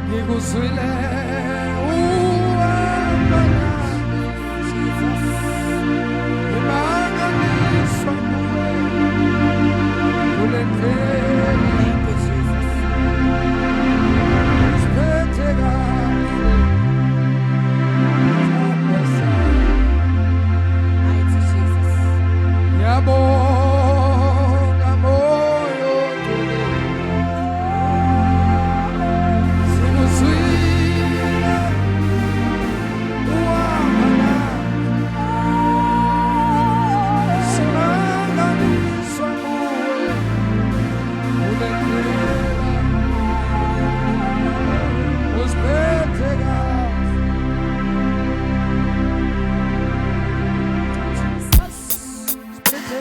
Ngikuzwile uwamanga ngimanganiswa nguwe kule ndlela usiphethe kahle sithandwa sami. Ngiyabonga moyo ongcwele sikuzwile uwamanga simanganiswa nguwe kule ndlela usiphethe kahle usiphethe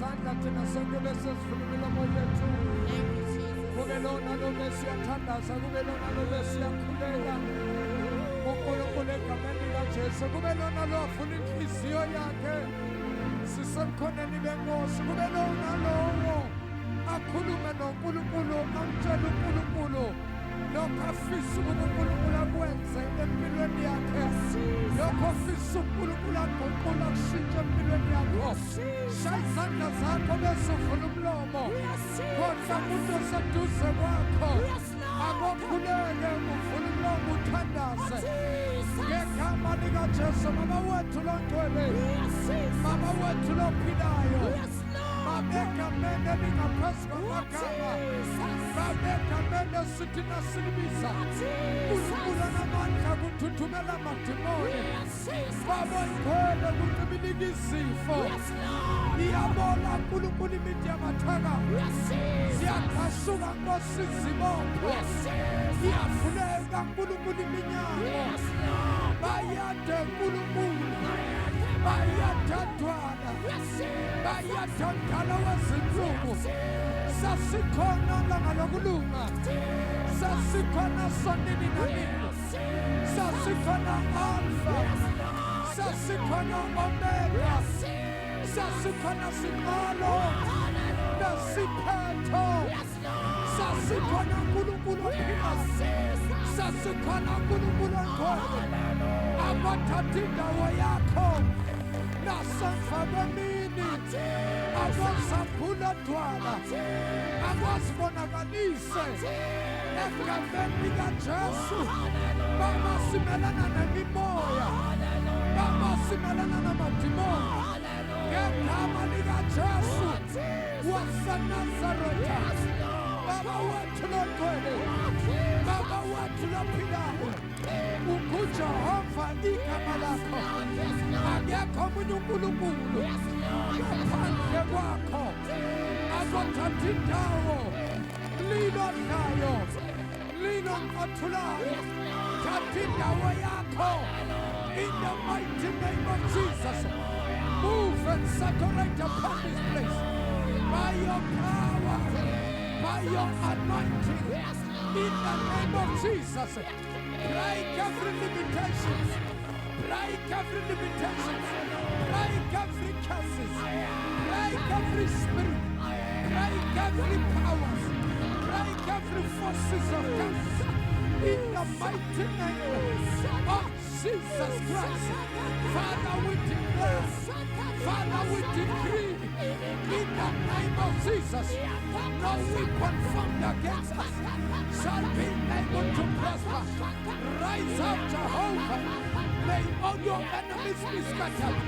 izandla thina sonke bese sivula imilomo yethu. Kube lona lo besiyathandaza, kube lona lo besiyakhuleka. uNkulunkulu egameni likaJesu, kube lona lo afuna inhliziyo yakhe. Sisemkhoneni benkosi, kube lona lowo akhulume noNkulunkulu, amtshele uNkulunkulu lokho afisa ukuba uNkulunkulu akwenze empilweni yakhe, lokho afisa uNkulunkulu aguqule akushintshe empilweni yakho. Shaya izandla zakho bese uvula umlomo, kodwa umuntu oseduze kwakho akokhuleke uvule umlomo uthandaze ngegama likaJesu. Mama wethu longcwele, mama wethu lophilayo, babegamene lingaphansi kwamagama, babegamene sithi nasilibiza uNkulunkulu anamandla kuthuthumela amadimoni, babongcwele kuncibilika izifo. Iyabona uNkulunkulu imithi yamathaka, ziyakhasuka Nkosi izibopho, iyavuleka uNkulunkulu iminyango, bayade uNkulunkulu, bayathandwana, bayathandana wezinsuku. Sasikhona langa lokulunga, sasikhona sonini nanini, sasikhona Alpha, sasikhona Omega, sasikhona siqalo nesiphetho, sasikhona uNkulunkulu ophilayo, sasikhona uNkulunkulu ongcwele, abathatha indawo yakho nasemva kwemini, abazaphula dwala, abazibonakalise egameni likaJesu. Baba, simelana nemimoya, Baba, simelana namadimoni ngegama likaJesu waseNazaretha. Baba wethu longcwele, Baba wethu lophilayo, unguJehova igama lakho, akekho omunye uNkulunkulu ngaphandle kwakho. Azothatha indawo, lilodlayo, lilonqothulayo, thatha indawo yakho in the mighty name of Jesus. Move and saturate upon this place by your power, by your anointing, in the name of Jesus. Break every limitation, break every limitation, break every curses, break every spirit, break every powers, break every forces of darkness, in the mighty name of Jesus Christ. Father, we declare, Father, we decree, in the name of Jesus, no weapon formed against us shall be able to prosper. Rise up, Jehovah. May all your enemies be scattered.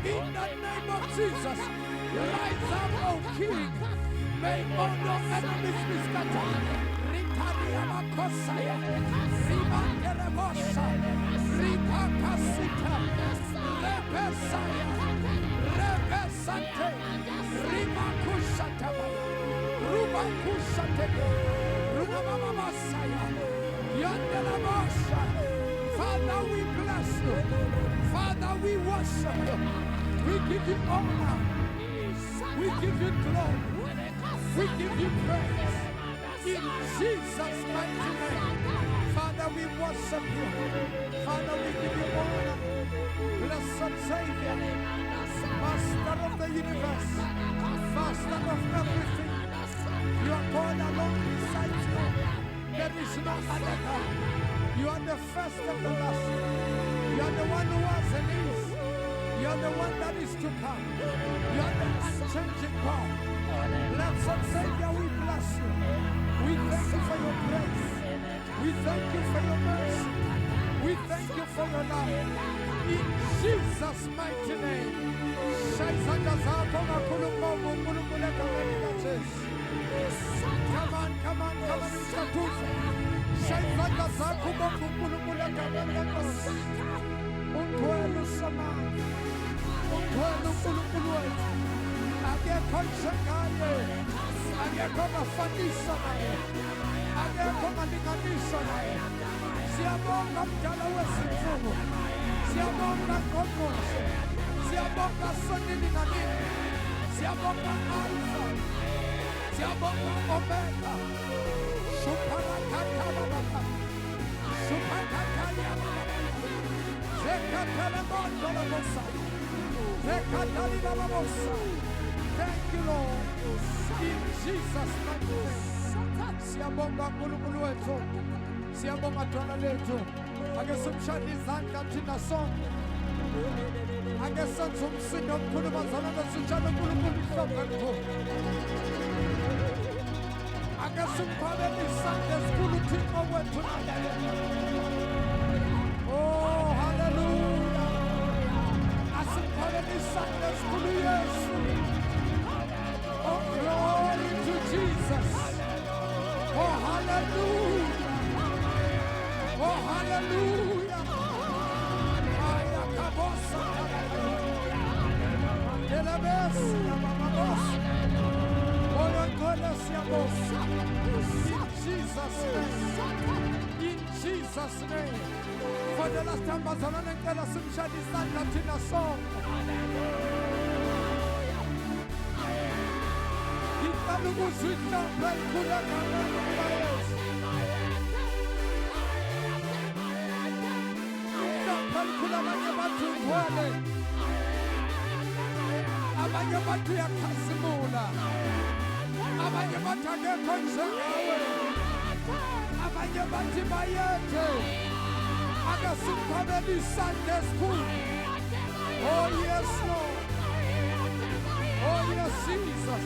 In the name of Jesus, rise up, O King. May all your enemies be scattered. Ritaria Makosaya, Rimanderevosa, Ripakasita, Repesaya, Repesante, Rimakushataba, Rubakushatebe, Rubamasaya, Yandelavosha. Father, we bless you. Father, we worship you. We give you honor. We give you glory. We give you praise. In Jesus' mighty name. Father, we worship you. Father, we give you honor. Blessed Savior, Master of the universe, Master of everything. You are God alone beside you. There is no other God. You are the first and the last. You are the one who was and is. You are the one that is to come. You are the unchanging God. Blessed Savior, we bless you. We thank you for your grace. We thank you for your mercy. We thank you for your love. In Jesus' mighty name. Come on, come on, come on, Mr. Tusa. Shaifanya zako Mungu kulukula kabla Unkwelu samani, unkwelu kulukulu wetu. Ageko nchekaye, ageko mafanisa naye, ageko malinganisha naye. Siyabonga mdala wezinsuku, siyabonga ngqongqoshe, siyabonga sonini nanini, Siyabonga Alpha, Siyabonga Omega, Suprakatala, Suprakatalia, Zekatalamosa, Zekatalibabosa. Thank you, Lord. In Jesus' name. Siyabonga nkulunkulu wethu. Siyabonga Thwana lethu. Ake simshayele izandla thina sonke. Ake senze umsindo omkhulu bazalwane sitshale uNkulunkulu ihlobo lethu. Ake simphakele isandla esikhulu Thixo wethu. Oh, hallelujah. Asiphakele isandla esikhulu Yesu. Oh, glory to Jesus. Oh, hallelujah. Oh, hallelujah. Ayakabosa. Delabesi amamabosa. Oyankoles yabosa. In Jesus' name. For the last time, bazalwane ngicela simshayele isandla thina sonke. Ukuzwitha phela ngamakhaya Yesu. Phela abanye bathi ngwele. Abanye bathi uyakhazimula. Abanye bathi akekho njengawe. Abanye bathi bayethe. Ake simphakele isandla esikhulu. Oh yes Lord. Oh yes Jesus.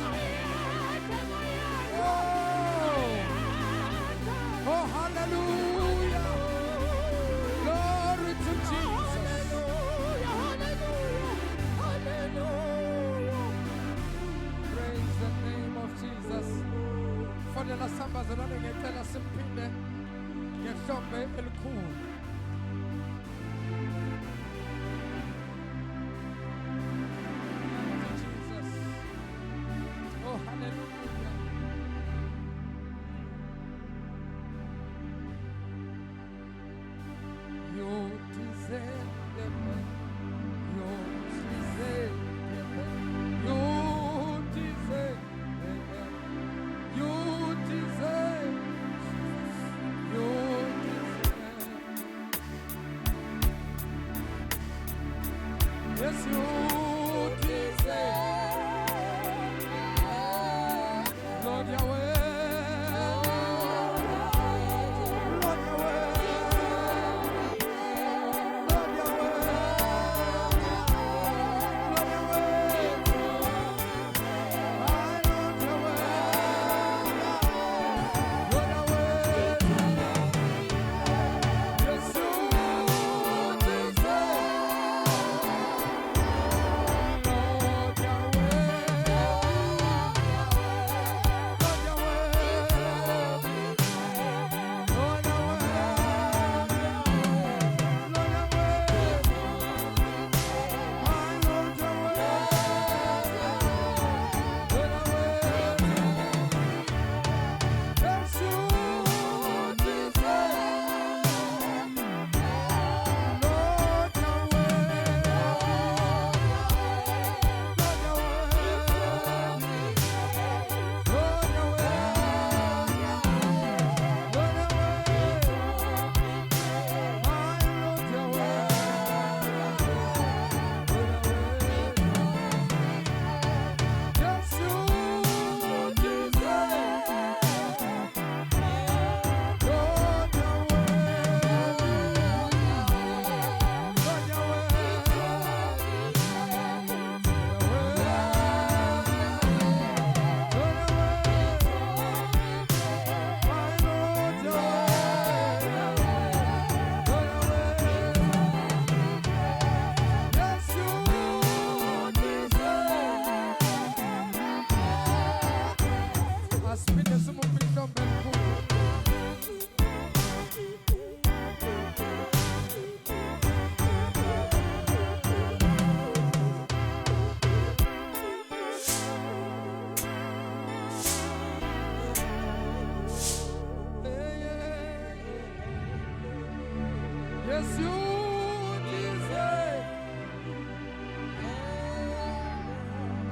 Oh, hallelujah. Glory to Jesus. Praise the name of Jesus. For the last time, bazalwane ngicela simphinde ngehlombe elikhulu. Jesus. Oh, hallelujah.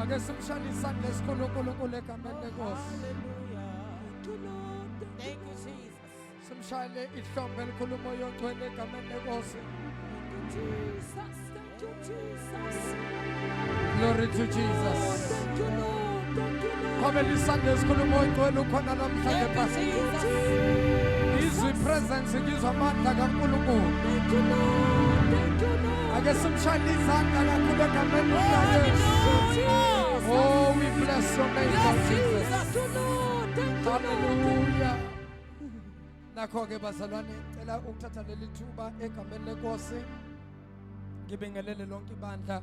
ake simshayele isandla esikhulu uNkulunkulu egameni lenkosi. Thank you, Jesus. Simshayele ihlombe elikhulu umoya ogcwele egameni lenkosi. Jesus. Thank you, Jesus. Glory to Jesus. Thank you, Lord. Thank you, Lord. Khomela isandla esikhulu umoya ogcwele ukhona namhlanje Thank phasi. you, Jesus. Izwi presence ngizwa amandla kaNkulunkulu. Thank you, Lord. Thank you, Lord. Ake simshayele izandla kakhulu egameni likaYesu. Hallelujah. Oh, we bless your name, Lord Yes, Jesus. Jesus. Thank you, Lord. Thank you, Lord. Hallelujah. Nakho-ke bazalwane ngicela ukuthatha leli thuba egameni lenkosi ngibingelele lonke ibandla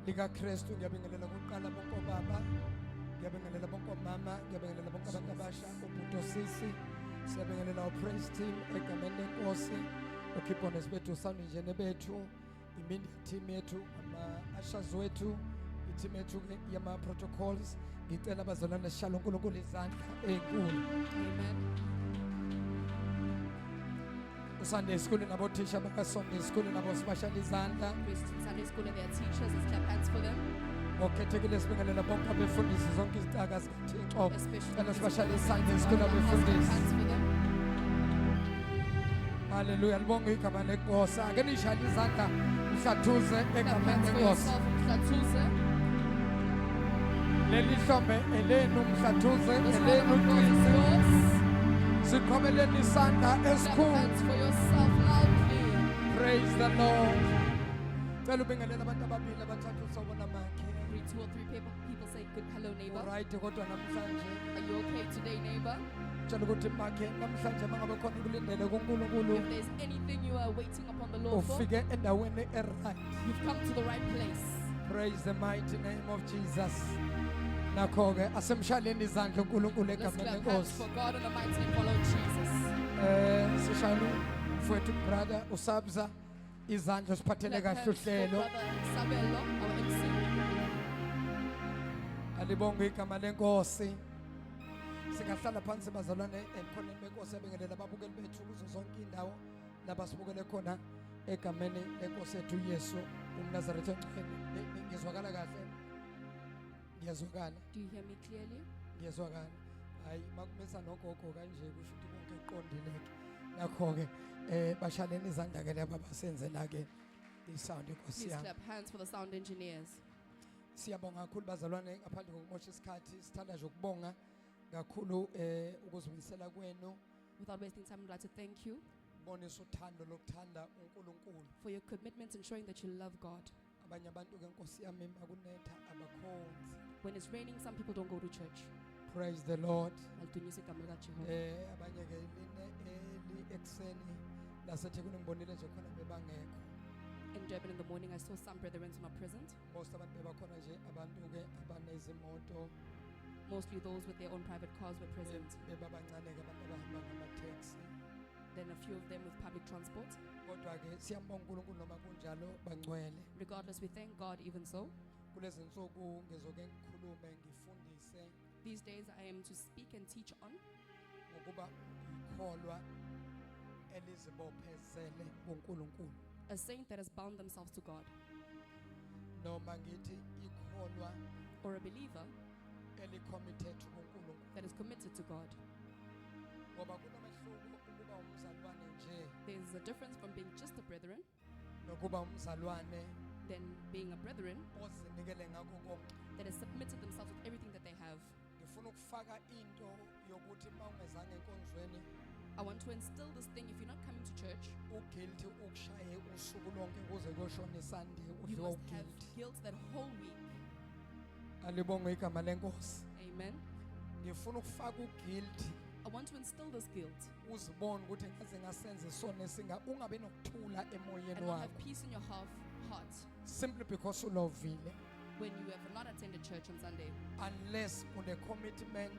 likaKristu. Ngiyabingelela kuqala bonke obaba, ngiyabingelela bonke omama, ngiyabingelela bonke abantu abasha, uBhuto Sisi, siyabingelela praise team egameni lenkosi, uKhibhonesi bethu, sound engineer bethu, imedia team yethu, ama-ushers wethu, i-team yethu yama-protocols. Ngicela bazalwane sishalo uNkulunkulu izandla enkulu. Amen. Sunday school nabothisha baka-Sunday school nabo sibashayela izandla. Christian Sunday School and their teachers, let's clap hands for them. Ngokukhethekile sibingelela bonke abefundisi zonke izitaka zikaThixo. Especially Cela the sibashayele teachers. Sunday school Let's clap abefundisi. hands for them. Haleluya, libonge igama lenkosi. Ake nishayele izandla mhlathuze Clap egameni hands for lenkosi. yourself, Mhlathuze. Leli hlombe elenu mhlathuze This elenu one is Kristu. yours. Siqhobeleni isandla Clap esikhulu. hands for yourself loudly. Praise the Lord. Cela ubingelela abantu ababili abathathu usawubona makhe. Greet 2 or 3 people say good hello neighbor. Right kodwa namhlanje Are you okay today neighbor? cela ukuthi makhe namhlanje mangabe khona ukulindele kuNkulunkulu If there's anything you are waiting upon the Lord for, ufike endaweni right. you've come to the right place. Praise the mighty name of Jesus. Nakho-ke asemshaleni izandla uNkulunkulu Let's egameni clap hands lenkosi. for God in the mighty name of Lord Jesus. Sishayele mfowethu brother usabza izandla siphathele Clap kahle hands for uhlelo. Brother Sabelo, our MC. Alibonge igama lenkosi. Singahlala phansi bazalwane ekhoneni benkosi abingelela ababukeli bethu kuzo zonke indawo lapha sibukele khona egameni lenkosi ethu Yesu uMnazaretha engcwele. Ngizwakala kahle. Ngiyazwakala. Do you hear me clearly? Ngiyazwakala. Hayi makumisa nogogo kanje kusho ukuthi konke kuqondileke. Nakho-ke bashaleni izandla ke laba basenzela ke isound inkosi Please yami. clap hands for the sound engineers. Siyabonga kakhulu bazalwane ngaphandle kokumosha isikhathi sithanda nje ukubonga kakhulu ukuzimisela kwenu. Without wasting time, I'd like to thank you Bonisa uthando lokuthanda uNkulunkulu. for your commitment in showing that you love God. Abanye abantu ke nkosi yami makunetha abakhonzi. When it's raining, some people don't go to church. Praise the Lord. Alidunyiswe igama likaJehova. Abanye ke line ekseni laseThekwini ngibonile nje khona bebangekho. In Durban in the morning, I saw some brethren who are not present. Most abantu bebakhona nje abantu ke abanezimoto Mostly those with their own private cars were present. bebabancane ke abantu abahamba ngama-taxi. Then a few of them with public transport. Kodwa ke siyambonga uNkulunkulu noma kunjalo bangcwele. Regardless, we thank God even so. Kulezi nsuku ngizoke ngikhulume ngifundise These days, I am to speak and teach on ngokuba ikholwa elizibophezele kuNkulunkulu. a saint that has bound themselves to God, Noma ngithi ikholwa or a believer elicommitted kuNkulunkulu. that is committed to God. Ngoba kunomehluko ukuba umzalwane nje There's a difference from being just a brethren nokuba umzalwane than being a brethren ozinikele ngakho konke. that has submitted themselves with everything that they have. Ngifuna ukufaka into yokuthi mawungezange enkonzweni I want to instill this thing: if you're not coming to church, uguilty ukushaye usuku lonke kuze kuyoshona iSunday you udliwa must have uguilty. guilt that whole week. Alibonge igama lenkosi. Amen. Ngifuna ukufaka uguilty I want to instill this guilt uzibone ukuthi ngaze ngasenze isona ungabe nokuthula emoyeni and not have wakho peace in your heart simply because ulovile, when you have not attended church on Sunday, unless une commitment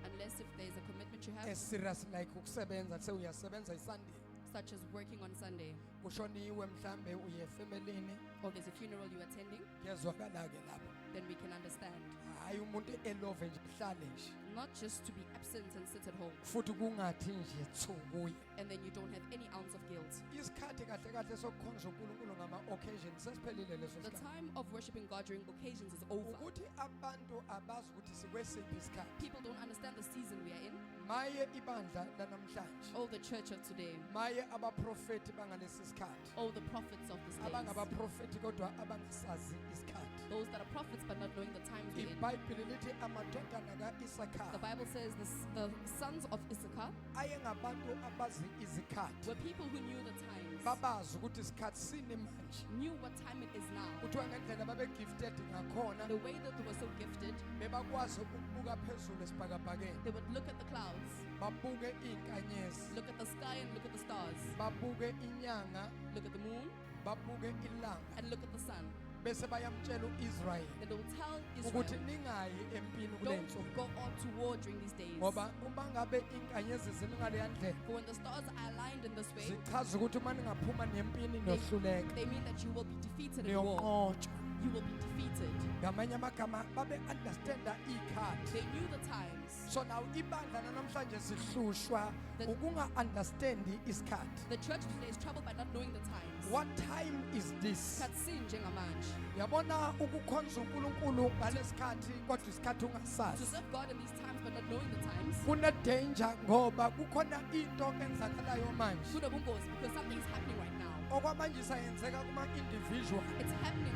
unless if there's a commitment you have, serious like ukusebenza uyasebenza iSunday such as working on Sunday, kushoniwe mhlambe uye efemelini or there's a funeral you're attending, kuyezwakala ke lapho. then we can understand. hayi umuntu elove nje mhlale nje Not just to be absent and sit at home, futhi kungathi nje thukuye. and then you don't have any ounce of guilt. Isikhathi kahle kahle sokukhonza uNkulunkulu ngama occasions sesiphelile leso The sikhathi. time of worshiping God during occasions is over. Ukuthi abantu abazi ukuthi sikwesiphi isikhathi. People don't understand the season we are in. Maye ibandla lanamhlanje. Oh, the church of today. Maye abaprofeti bangalesi sikhathi. Oh, the prophets of this days. Abangabaprofeti kodwa abangasazi isikhathi. Those that are prophets but not knowing the times we're in. iBhayibheli lithi amadodana kaIsakha The Bible says the sons of Issachar ayengabantu abazi izikhathi. were people who knew the times, Babazi ukuthi isikhathi sini manje. knew what time it is now. Kuthiwa ngendlela babe gifted ngakhona The way that they were so gifted, bebakwazi ukubuka phezulu esibhakabhakeni. they would look at the clouds, Babuke inkanyezi, look at the sky and look at the stars, babuke inyanga, look at the moon babuke ilanga. and look at the sun. Bese bayamtshela uIsrael Then they will tell ukuthi Israel, ningayi empini kulensuku. don't go out to war during these days. Ngoba uma ngabe inkanyezi zilingale ndlela For when the stars are aligned in this way, zichaza ukuthi uma ningaphuma nempini niyohluleka, they mean that you will be defeated in war. niyonqotshwa. You will be defeated. Ngamanye amagama babe understanda ikhathi. They knew the times. So now ibandla namhlanje sihlushwa The- ukunga understandi isikhathi. The church today is troubled by not knowing the times. What time is this? Isikhathi njengamanje. Yabona ukukhonza uNkulunkulu ngalesikhathi kodwa isikhathi To ungasazi. serve God in these times but not knowing the times. Kune danger ngoba kukhona into enzakalayo manje. Kunobungozi because something is happening right now. Okwamanje sayenzeka kuma individual. It's happening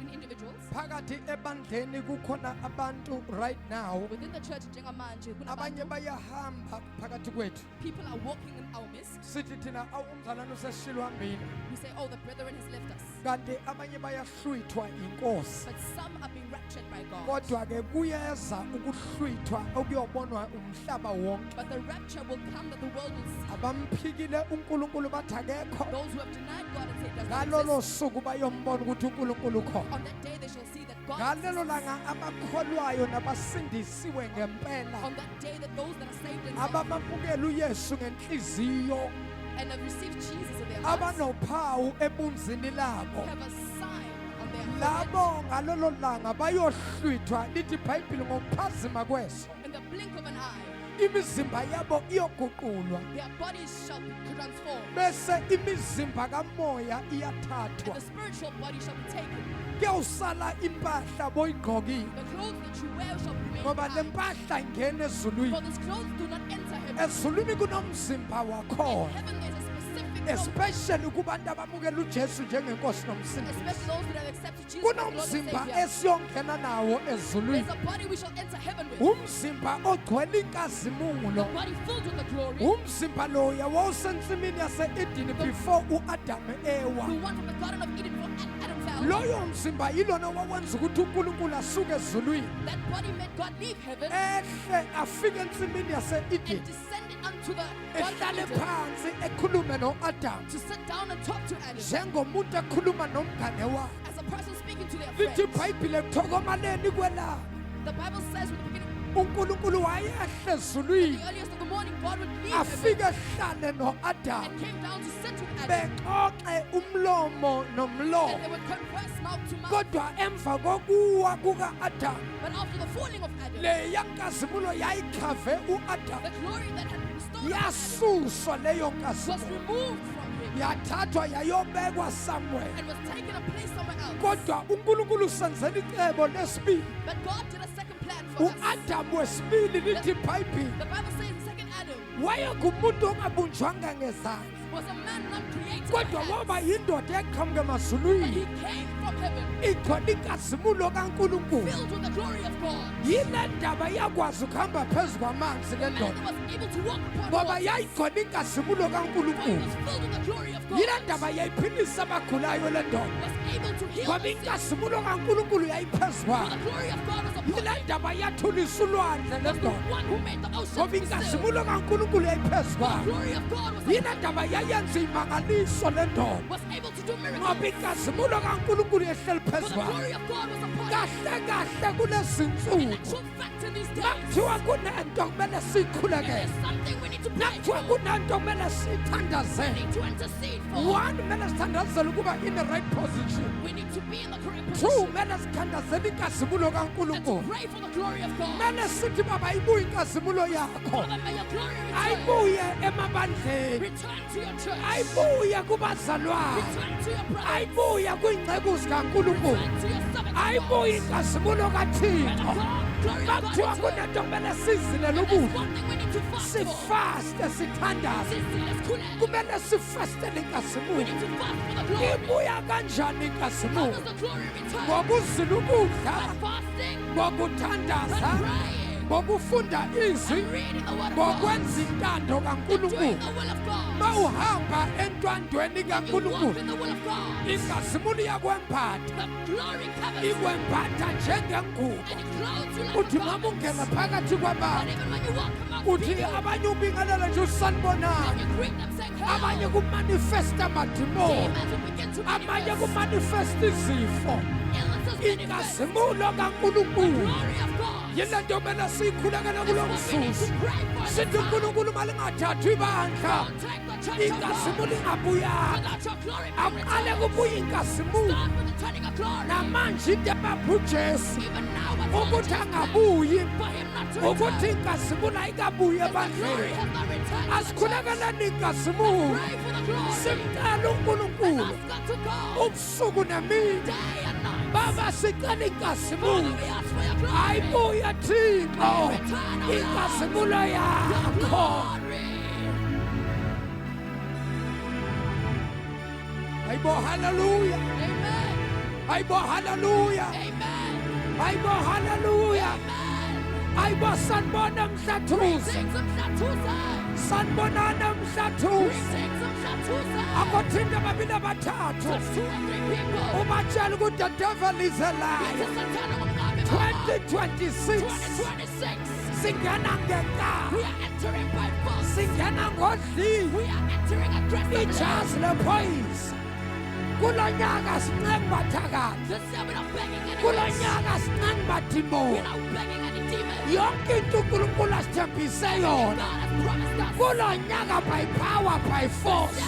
in individuals. Phakathi ebandleni kukhona abantu right now Within the church njengamanje, abanye kunabantu, bayahamba phakathi kwethu. people are walking in our midst. Sithi thina awumzalwane useshilwa mbini. We say, oh, the brethren has left us. Kanti abanye bayahlwithwa inkosi. But some are being raptured by God. Kodwa ke kuyeza ukuhlwithwa okuyobonwa umhlaba wonke. But the rapture will come that the world will see. Abamphikile uNkulunkulu bathi akekho. Those who have denied God and said does not Ngalolo exist, suku bayombona ukuthi uNkulunkulu ukhona. on that day they shall see that God Ngalelo exists. langa abakholwayo nabasindisiwe ngempela. On that day that those that are saved and Abamamukela uYesu ngenhliziyo. and have received Jesus in their hearts Abanophawu ebunzini labo. have a sign on their forehead. Labo ngalolo langa bayohlwithwa lithi iBhayibheli ngokuphazima kweso. In the blink of an eye, Imizimba yabo iyoguqulwa. their bodies shall be transformed. Bese imizimba kamoya And iyathathwa. the spiritual body shall be taken. Kuyosala impahla boyigqokile. The clothes that you wear shall remain Ngoba le behind. mpahla ingena ezulwini. For these clothes do not enter heaven. Ezulwini kunomzimba In wakhona. heaven there's a specific cloth, Especially kubantu abamukela uJesu njengenkosi nomsindisi. especially those that have accepted Jesus as Lord and Kunomzimba Savior. esiyongena nawo ezulwini. There's a body we shall enter heaven with. Umzimba ogcwele The inkazimulo. body filled with the glory. Umzimba loya wawusensimini yase-Edeni before uAdam The ewa. one from the Garden of Eden before Adam fell. Loyo mzimba yilona wawenza ukuthi uNkulunkulu asuke ezulwini. That body made God leave heaven Ehle afike ensimini yase-Edeni. and descended unto the Garden Ehlale of Eden phansi ekhulume noAdam. to sit down and talk to Adam Njengomuntu ekhuluma nomngane wakhe. as a person speaking to their Lithi friend. iBhayibheli thokomaleni kwela. The Bible says with the beginning, uNkulunkulu wayehle the ezulwini. earliest of the morning, God would leave heaven Afike ehlale noAdam. and came down to sit with Adam. Bexoxe umlomo And nomlomo. they would converse mouth to mouth. Kodwa emva kokuwa kuka-Adam But after the falling of Adam, le yankazimulo yayikhave u-Adam the glory that had been bestowed on Adam yasuswa leyo was nkazimulo removed from him yathathwa yayobekwa somewhere. and was taken and placed somewhere else. Kodwa uNkulunkulu senzela icebo lesibili. But God did a second plan for us. U-Adam wesibili lithi iBhayibheli The Bible says the second Adam wayengumuntu ongabunjwanga ngezandla was a man not created kodwa by hands, waba yindoda eqhamuke but emazulwini he came from heaven igcwele inkazimulo kaNkulunkulu. filled with the glory of God. Yile ndaba yakwazi ukuhamba phezu kwamanzi le And ndoda was able to walk upon ngoba waters. yayigcwele inkazimulo For he kaNkulunkulu. was filled with the glory of God. Yile ndaba yayiphilisa abagulayo le ndoda Was able to heal ngoba the sick. inkazimulo kaNkulunkulu yayiphezu For kwayo. the glory of God was upon Yile him. ndaba yathulisa ulwandle le Was the ndoda one who made the ocean ngoba to be still. inkazimulo kaNkulunkulu yayiphezu The kwayo. glory of God was Yile upon him. ndaba wayenza imangaliso le ndoda was able to do miracles. ngoba inkazimulo kaNkulunkulu yehleli For phezu the kwayo. glory of God was upon him. Kahle kahle kulezi In nsuku actual fact, in these days, nakuthiwa kunento kumele there's siyikhulekele, something we need to pray nakuthiwa for. kunento kumele We siyithandazele. need to intercede for. One, kumele sithandazele ukuba in the right position. We need to be in the correct Two, position. kumele sithandazele inkazimulo And to kaNkulunkulu. pray for the glory of God. Kumele sithi baba ibuye inkazimulo yakho, Father, may your glory return. ayibuye emabandleni, Return to your church. ayibuye kubazalwane, Return to your brothers. ayibuye kwiingceku zikaNkulunkulu, Return to your servants of ayibuye God. inkazimulo May the kaThixo. glory of God Nakuthiwa return. kunento kumele sizile There's lokudla, one thing we need to fast for. sifaste sithandaze, Let's cool it. kumele sifastele We inkazimulo. need to fast for the glory. Ibuya kanjani How inkazimulo? does the glory return? Ngokuzila ukudla, By fasting ngokuthandaza, and praying ngokufunda izwi, and reading the word of God. ngokwenza intando Doing kaNkulunkulu. the will of God. Mawuhamba entwandweni You walk kaNkulunkulu, in the will of God. inkazimulo iyakwemphatha, The glory covers you ikwemphatha njengengubo. and it clothes you like Uthi a noma garment. ungena phakathi And kwabantu, even when you walk among uthi people, abanye ubingelela nje usanibonani, and you greet them saying, abanye hello, kumanifesta amadimoni, demons will begin to abanye manifest. kumanifesta izifo. Illnesses manifest. Inkazimulo kaNkulunkulu Glory of God. yile nto kumele siyikhulekele kulo That's what we need mzuzu. to pray for. Sithi this time. uNkulunkulu malingathathwa ibandla, Don't take the church of God inkazimulo ingabuyanga. without your glory being Aqale returned. kubuya inkazimulo. Start with the turning of glory. Namanje into ebapha uJesu Even now, what's ukuthi angabuyi, for him not to ukuthi return. inkazimulo ayikabuyi The glory ebandleni. has not returned. to the church. Asikhulakeleni inkazimulo, Pray for the glory. simcela uNkulunkulu Ask God to go ubusuku nemini. day and night. Baba sicela Father, inkazimulo, we ask for your glory. ayibuye Thixo, Return, O Lord. inkazimulo Your yakho. glory. Ayibo hallelujah, Amen. ayibo hallelujah, Amen. ayibo hallelujah, Amen. ayibo sanibona mhlathuze, Greetings of Shatusa. sanibonana mhlathuze. Greetings of Shatusa. Akothinta ababili abathathu, Touch 2 or 3 people. ubatshela ukuthi the devil is a liar. It's a satanic umqambi baba. 2026 2026. singena ngenkani, We are entering by force. singena ngodlini, We are entering aggressively. ijazi lephoyisa. Kulo nyaka sincenge bathakathi, This year we're not begging kulo anyone. nyaka sincenge We're badimoni. not begging any demon. Yonke into uNkulunkulu asithembise God yona, has promised us. kulo nyaka by power by force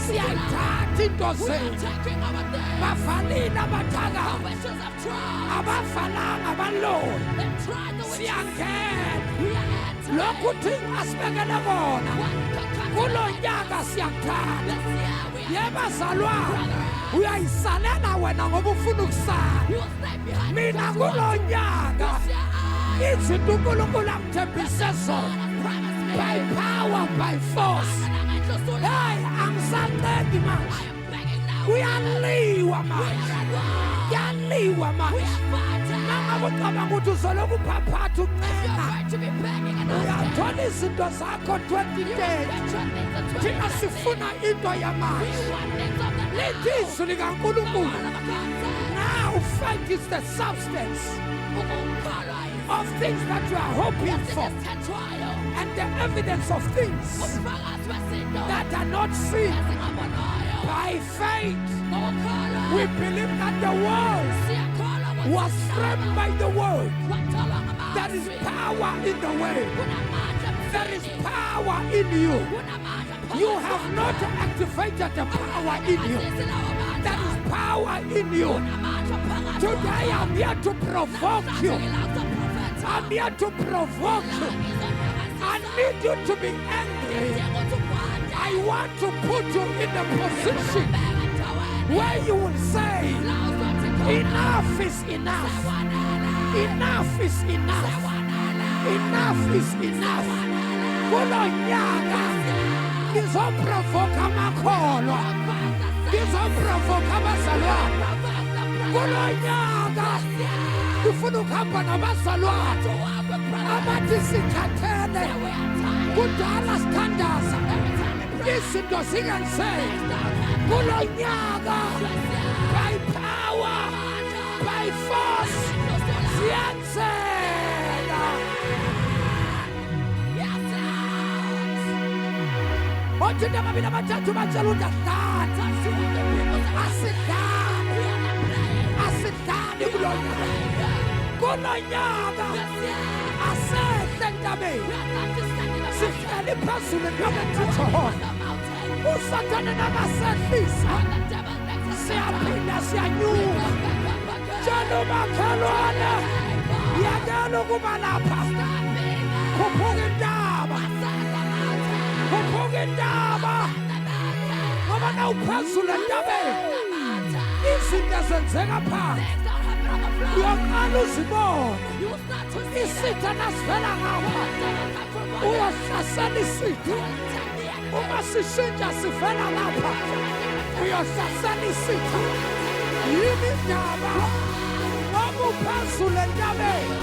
siyayithatha into We are zethu. taking our day. Bavalile Our abathakathi, witches have tried. abavalanga abaloli, They tried the witches. siyangena. We are entering. Lokhu Thixo asibekele kona, One could kulo come nyaka siyakuthanda. this year we are. Yebazalwane, uyayisalela wena ngoba ufuna ukusala. You will stay behind. Mina because kulo you nyaka want- This year I. izinto uNkulunkulu angithembise God zona, has promised me. by power by force. Hey, angisancedi I manje, am begging now. kuyaliwa We manje, are at war. kuyaliwa We manje. are fighting. Nangabe ucabanga ukuthi uzoloku uphaphatha If you're uncema, going to be begging and asking, uyathola izinto zakho you will 2030. get your things in Thina 2030. sifuna into We yamanje. want things of the now. Lithi izwi The likaNkulunkulu, word of God says, now faith is the substance "Ukukholwa of things that you are hoping for, yisithethwayo, and the evidence of things ubufakazi bezinto that are not seen. ezingabonayo." By faith, Ngokukholwa, we believe that the world siyakholwa was framed by the word. watholwa ngamazwi. There is power in the word. Kunamandla There is emthini. power in you. Kunamandla You phakathi have kwakho. not activated the power in you. Amanzi lawo mandla. There is power in you. Kunamandla phakathi Today kwakho. I'm here to provoke you. Namhlanje ngilapha I'm here to provoke you. I need you to be angry. I want to put you in a position where you will say, enough is enough. Enough is enough. Enough is enough. Kulo nyaka ngizoprovoke amakholwa, ngizoprovoke abazalwane. Kulo nyaka ngifuna ukuhamba nabazalwane abathi sithathene, kudala sithandaza, izinto zingenzeki. Kulo nyaka by power, by force, ziyenzeka. othi nababili abathathu batshela udahlala asidlali kulo nyaka asehle entabeni sihleli phezulu entabeni kaJehova usathane nakasehlisa siyaphinda siyanyuka tshela umakhelwane yakela ukuba lapha khuphuka intaba ngoba nawuphezulu entabeni izinto zenzeka phansi uyaqala uzibona isitha nasivela ngapha uyahlasela isitha uma sishintsha sivela lapha uyahlasela isitha yini indaba ngoba uphezulu entabeni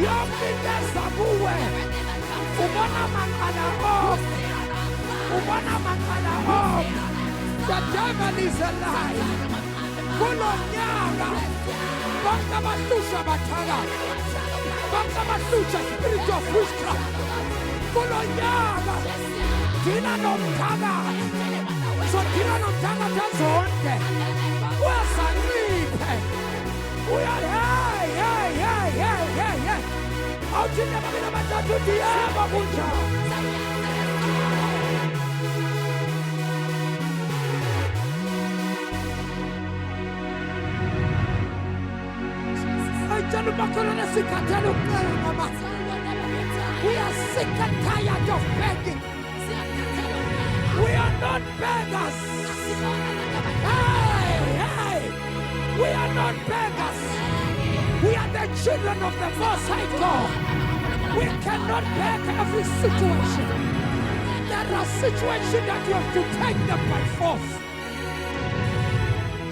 yonke into eza kuwe ubona amaqala the devil is a liar kulo nyaka bonke abahlusha bathakathi bonke abahlusha spirit of witchcraft kulo nyaka thina nomthakathi so thina nomthakathi azonke uyasanciphe hey awuthi nababili abathathu uthi yebo kunjalo ayitshela umakhelwane sikhathele ukucela ngoba we are sick and tired of begging. We are not beggars. Hey, we are not beggars. We are the children of the Most High God. We cannot beg every situation. There are situations that you have to take them by force.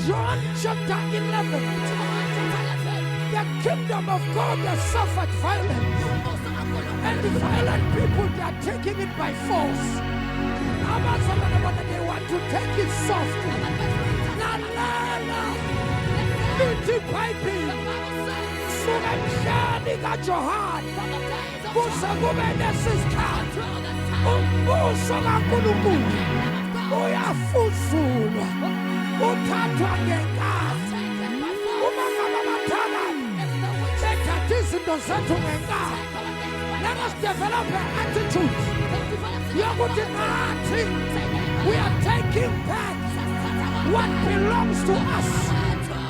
John chapter 11. The kingdom of God has suffered violence. And the violent people, they are taking it by force. They want to take it softly. Little piping. Sugamshani kaJohan. Kusagumene siskhat. Umbuso kaNkulunkulu uyafuzulwa. Uthathwa ngenkani. Uma ngaba bathakathi bethatha izinto zethu ngenkani. Let us develop an attitude. We are taking back what belongs to us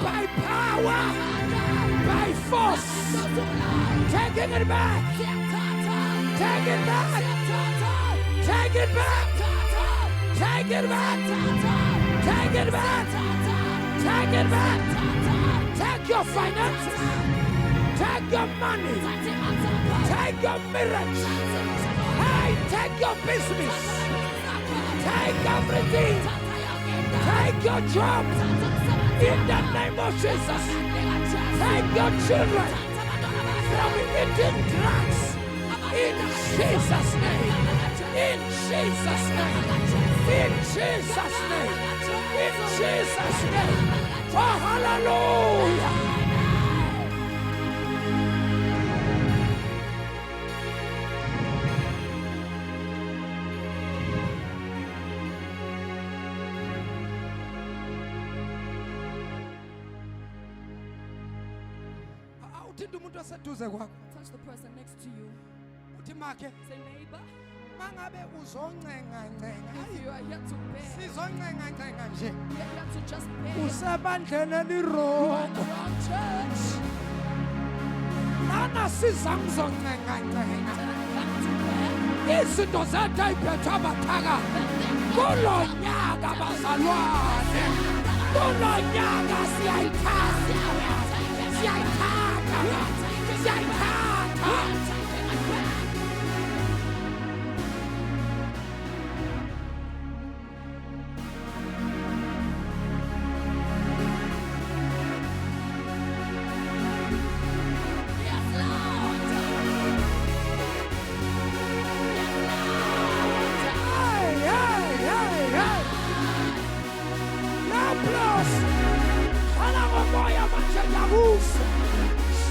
by power, by force. Taking it back. Take it back. Take it back. Take it back. Take it back. Take it back. Take your finances. Take your money. Take your marriage. Hey, take your business. Take everything. Take your job. In the name of Jesus. Take your children from eating drugs. In Jesus' name. In Jesus' name. In Jesus' name. In Jesus' name. Oh, hallelujah. Touch the person next to you. Say, neighbor, if you are here to beg, we are here to just beg. You are wrong, church. Izinto zethu ayiphethe abathaka kulo nyaka bazalwane kulo nyaka siyayithatha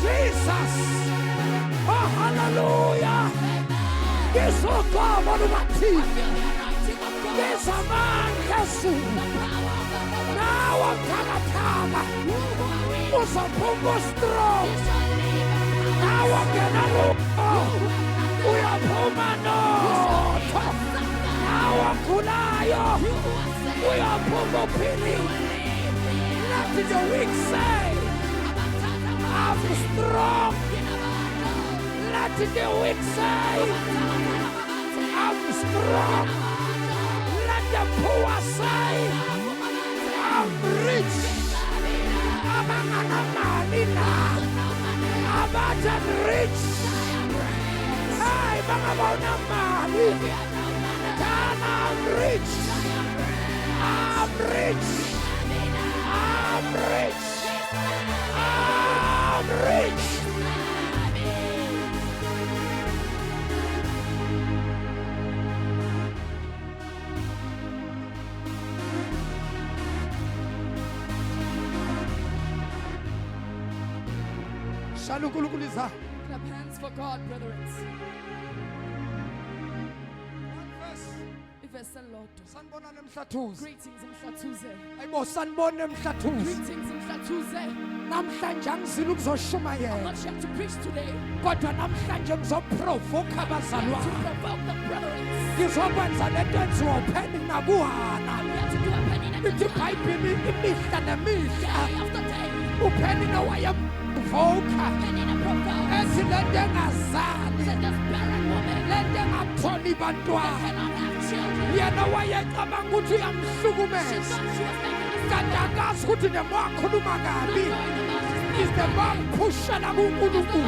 Jesus. Oh, hallelujah. Yes, oh God, what do I teach? Yesu. Now I'm Tagatama. Was a Pumbo strong. Now I'm Ganamo. We are Pumano. Now I'm Kulayo. We are Pumbo Pili. Let the weak say, I'm strong. Let the weak say, I'm strong. The poor say, I'm rich. I'm rich. Hey, I'm rich. I'm rich. I'm rich. I'm rich. Clap hands for God, brethren. Greetings, Mhlatuze. Greetings, Mhlatuze. I'm not here to preach today. To provoke the brethren. I'm here to do a penny day after day. Is the man pushing a gungu?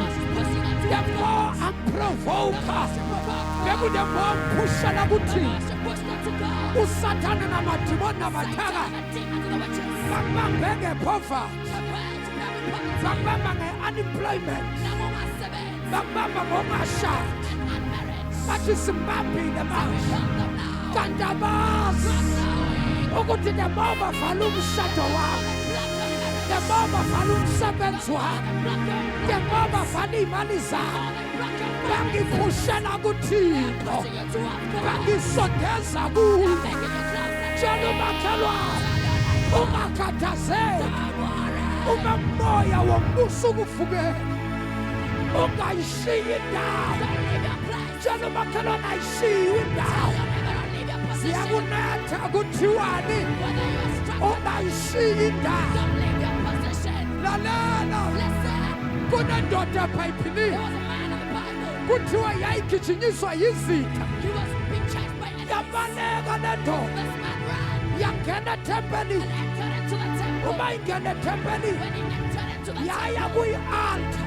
The more I'm provoked. The more pushing a guti. Usatan and Amatimon Amatara. Bang bang pova. Bang bang unemployment. Bang bang Omasha. That is Mbappé the man. Kandabas. Ogo to the Mama Falum Shatawa. The Mama Falun Sabenswa, the Mama Fani Maniza, Bangi Pushana Gutino, Bangi Sotezagu, Janumakalwa, Umakataze, Umamoya, Wamusugu Fuge, Uga, I see it now. Janumakalwa, I see you now. Siagunata Gutuani, Uga, I see it now. La kuna ndota paipini kutua yaiki chinyiswa yizita yamanega neto yakenda tembeni umaingene tembeni yaya kui alta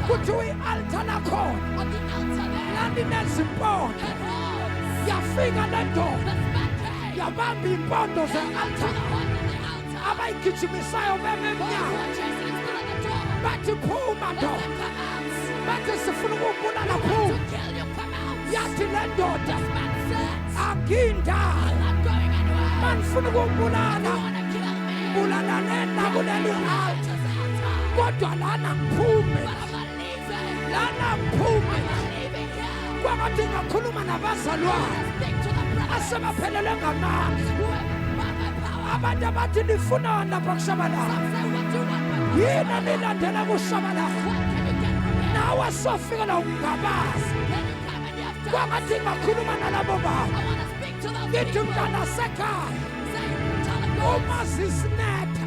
kutui alta na kon nani nesipon yafinga neto yabambi mpondo ze alta Abaikichimisayo mememia. Bati pumando. Bati sifunugula na pum. Yati lendota. Aginda. Man funugulana. Bulana nena bulani alta. Kodwa lana pume. Lana pume. Kwa katinga kuluma na basalwa. Asema pelelenga mami. Abadabati nifunana pakshamala. Yena nina tena kushamala. Na wasofika na ungabas. Kwa katinga kuluma na boba. Gitu mtana seka. Umasisneta.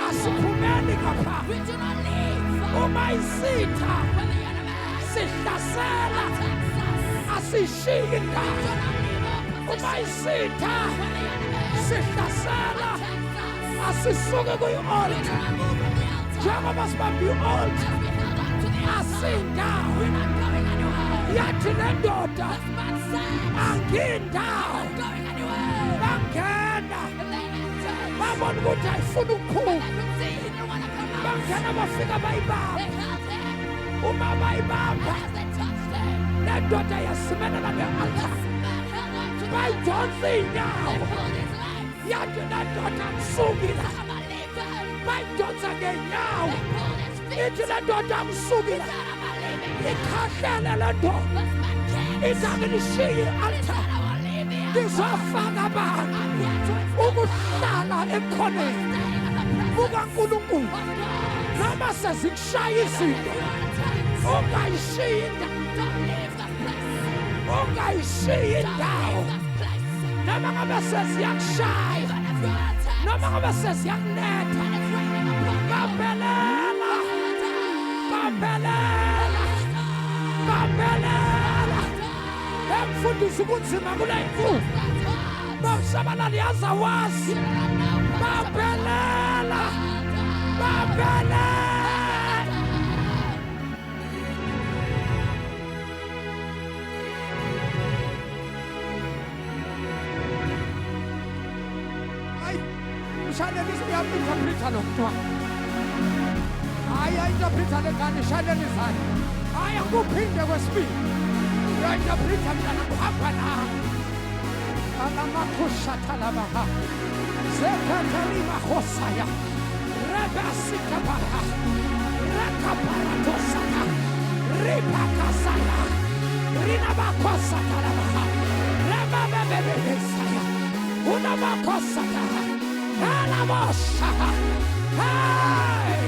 Asupumeni kapa. Umaisita. Sitasela. Asishinda. Umaisita. Sitasela. Asisuke kuyi altar. Jama must be altar. Asinda. Yati lendota. Anginda. Bangena. Babon kuta ifunu ku. Bangena mafika baibaba. Uma baibaba. Lendota yasimena na the altar. By John C. now. Yati lendota msugila. By John again now. Iti lendota msugila. Ikashele lendo. Itangini shiyi altar. ngizofaka abantu ukuhlala ekhoneni kukaNkulunkulu noma sezikushaya izinto ungayishiyi indawo noma ngabe seziyakushaya noma ngabe seziyakunetha bambelela emfundisi kunzima kule mfundo bamshabalala yazawazi bambelela Shadeli interpreta lo mntwana interpreta lengane shadeli zani kuphinde kwesibili interpreta mntwana uhamba nawe alamakoshatalabaha zekatarima hosaya rebasikabara rekaparatosaka ripakasaya rinabakosatalabaha rebabebebesaya unamakosatala. Hey!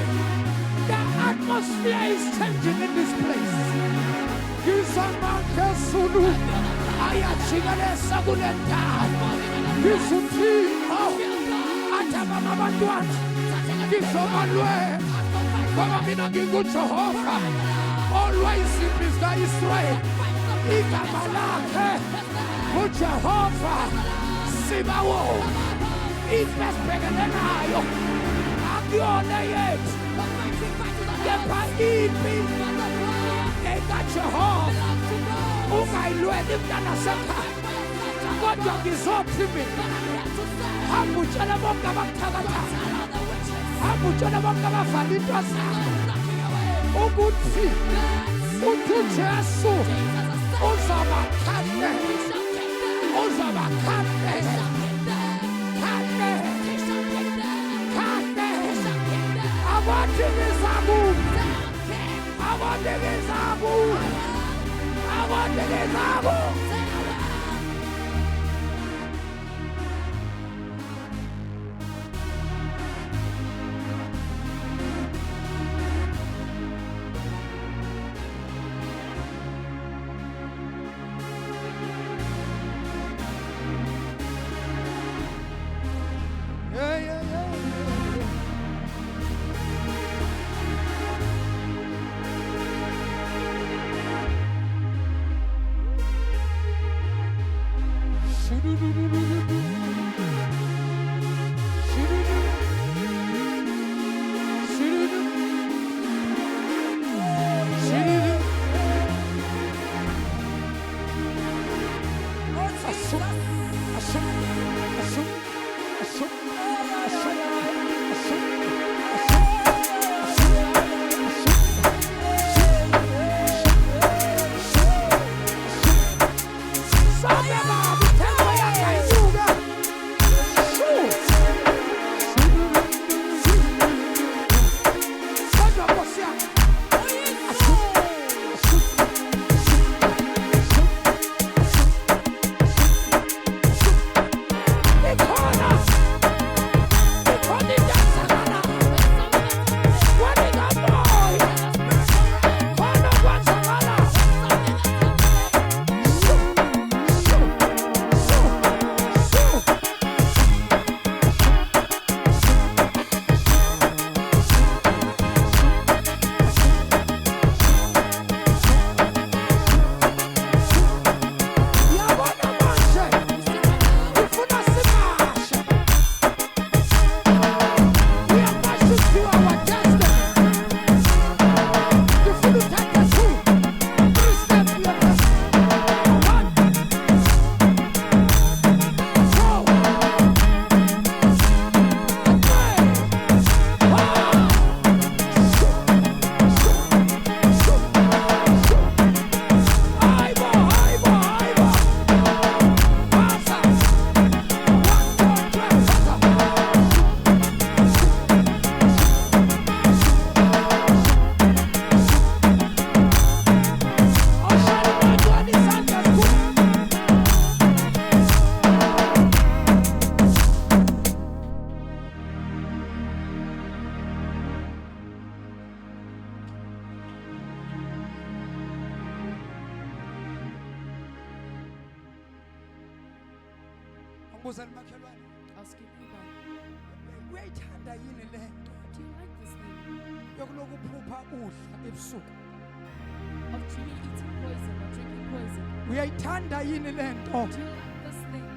The atmosphere is changing in this place. Gizamanke sunu ayachigale sagulenta. Gizutino atabama bandwana. Gizomalwe Baba mina ngingu Jehova. Always in this guy Israel. Ikamalake uJehova Sibawo. Ibesbhekelelayo akuyona yethu kepha ipi ekaJehova ungayilweli mntana sekhaya kodwa ngizothi mina hamba utshela bonke abakuthakathayo hamba utshela bonke abavala into zabo ukuthi uJesu uzabakhandela Aguanteguezabu. Buza makhelwane. Ask your neighbor, Uyayithanda yini le nto? do you like this thing Yokuloku phupha udla ebusuku. of dreaming eating poison or drinking poison? Uyayithanda yini le nto? Do you like this thing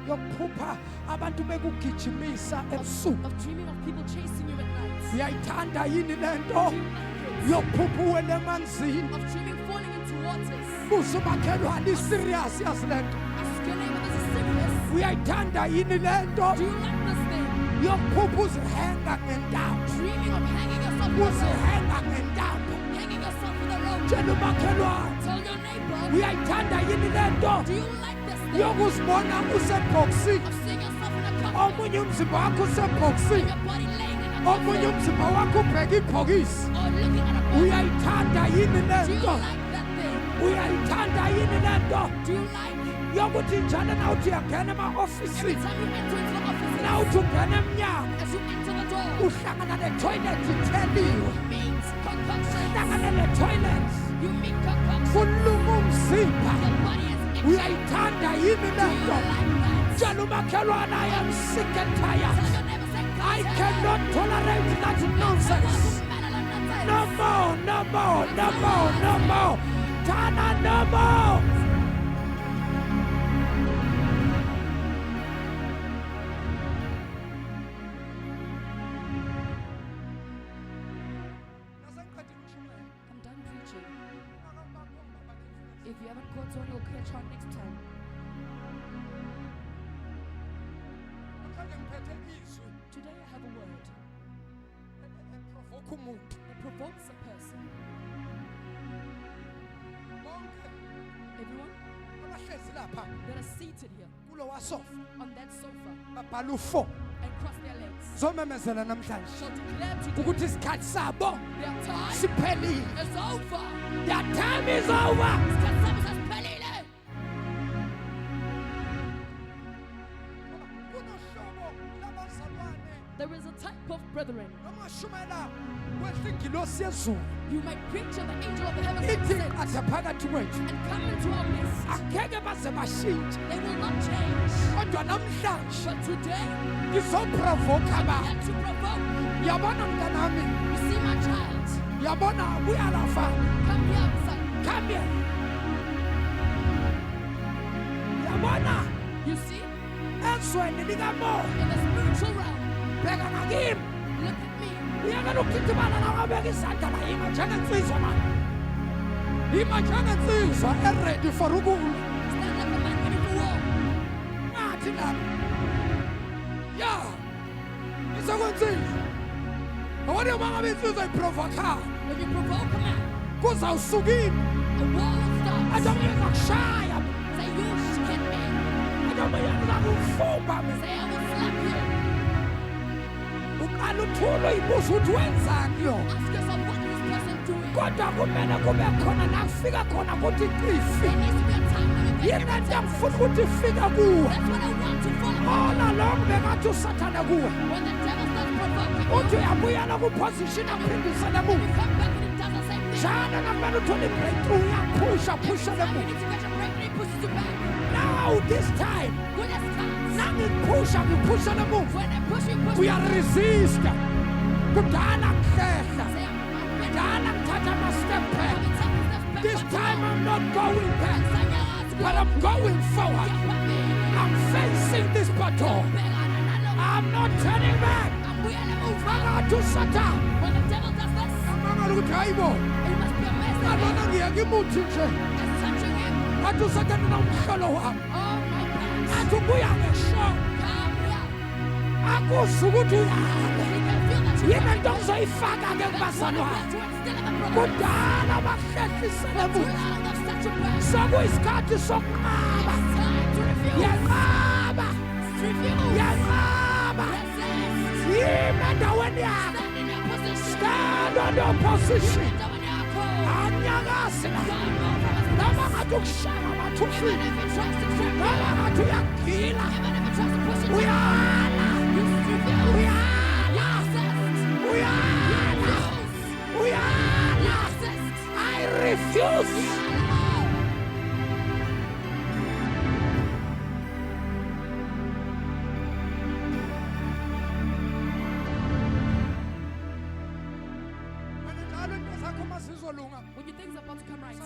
Yokuphupha abantu bekugijimisa ebusuku. of dreaming of people chasing you at night? Uyayithanda yini le nto? Do you like it? Yokuphupha uwele emanzini. Of dreaming falling into waters? Buza umakhelwane i-serious yazi le nto. Ask your neighbor, this is serious. Uyayithanda yini le nto? Do you like this thing? Yokuphupha uzihenga ngentambo. Dreaming of hanging yourself with a rope? Uzihenga ngentambo. Hanging yourself with a rope? Tshela umakhelwane. Tell your neighbor, Uyayithanda yini le nto? do you like this thing Yokuzibona usebhokisini. of seeing yourself in a coffin Omunye umzimba wakho and usebhokisini. your body laying in a Omunye coffin umzimba wakho ubheka ibhokisi. or looking at a box? Uyayithanda yini le Do you nto? like that thing? Uyayithanda yini le nto? Do you like Yokuthi njalo na uthi uyangena every ema-ofisini time you enter into the office, na uthi ungena emnyango as you enter the door, uhlangana netoilet itheliwe meet concoctions, hlangana netoilet you meet concoctions, kuluma umzimba. your body is itching. Uyayithanda yini le Do you nto? like that? Tshela umakhelwane, I am sick and tired. Tell your neighbor, say, I "God, cannot tolerate that nonsense. No more, no more, no more, no more. Tana, no more. I'm done preaching. If you haven't caught on, you'll catch on next time. Today I have a word that provokes a person. Everyone that are seated here on that sofa and cross their legs zomemezela namhlanje shall declare today ukuthi isikhathi sabo their time siphelile. is over. Their time is over. Isikhathi sabo sesiphelile. Kunohlobo labazalwane There is a type of brethren. noma shumela kwehle ingilosi yezulu You might preach of the angel of the heavens ithi and athe phakathi kwethu come into our midst. angeke baze bashintshe, They will not change. kodwa namhlanje But today, ngizoprovoke I abantu. had to provoke. Yabona mntanami, You see, my child, yabona buya lapha. come here, son. Come here. Yabona You see, ezweni likamoya in the spiritual realm, bheka ngakimi. look at me. Uyakela ukugijimana la wabeka isandla la yima njengensizwa mani. Yima njengensizwa ready for ukulwa. Stand like a man ready for war. Ngathi lapha. Ya. Ngizokwenzile. Awona uma ngabe insizwa iprovoka. When you provoke a man, Kuzawusukini. a war will start. Azokuyenza kushaya. Say, you hit me. Azokuyenza kufumba mina. Say, I will slap you. Uqala uthula uyibuza ukuthi wenzani yo. Ask yourself, what is this person doing? Kodwa kumele kube khona la kufika khona ukuthi iqifi. There needs to be a time when you get Yena nje everything. ngifuna ukuthi ifika kuwe. That's what I want to follow. All along bengathi usathana kuwe. When the devil starts provoking you, Uthi uyabuyela kuposition aphindisele you emuva. come back and it does the same thing. Njalo nakumele uthole i-breakthrough uyaphusha phushele Time you emuva. need to catch a break and he pushes you back. Now this time When it starts, nangiphusha ngiphushele emuva. when I push you, push you. Uyaresista. Kudala kuhlehla. Say, I'm ready. Kudala ngithatha ama-step back. I'm taking steps back. This time I'm not going back, But but I'm going forward. I'm facing this battle. I'm not turning back. Mangathi usatan. When the devil does this, Amangala ukuthi hayibo. it must be amazing. Abona ngiyeka imuthi nje. It's touching him. Athi usatan unomhlolo wami. Oh, my pants. Athi ubuya ngesho. Come here. Akuzwa ukuthi uyahamba. He can feel that Yini you're into ngizoyifaka ke kubazalwane. Kudala bahlehlisele Too emuva. long of such a person. Sekuyisikhathi sokunqaba. It's time to refuse. Yanqaba. Refuse. Yanqaba. Resist. Yima endaweni yakho. Stand in your position. Stand on your position. Stand on your call. Anyakasi la. God knows from his Noma ngathi ukushaya Even amathufini. if it tries to trip you, Noma ngathi uyagila. even if it tries to push you down, Uyala. you refuse. Uyala. Resist. Uyala. Uyala. Resist. I refuse. When you think it's about to come right,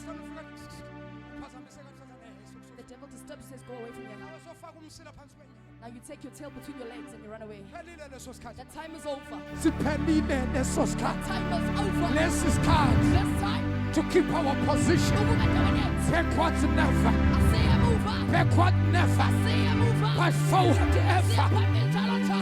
the devil disturbs you, says, go away from here. Now you take your tail between your legs and you run away. That time is over. That time is over. This This time, to keep our position. Backward never. I say I'm over. Backward never. I say I'm over. But forward ever.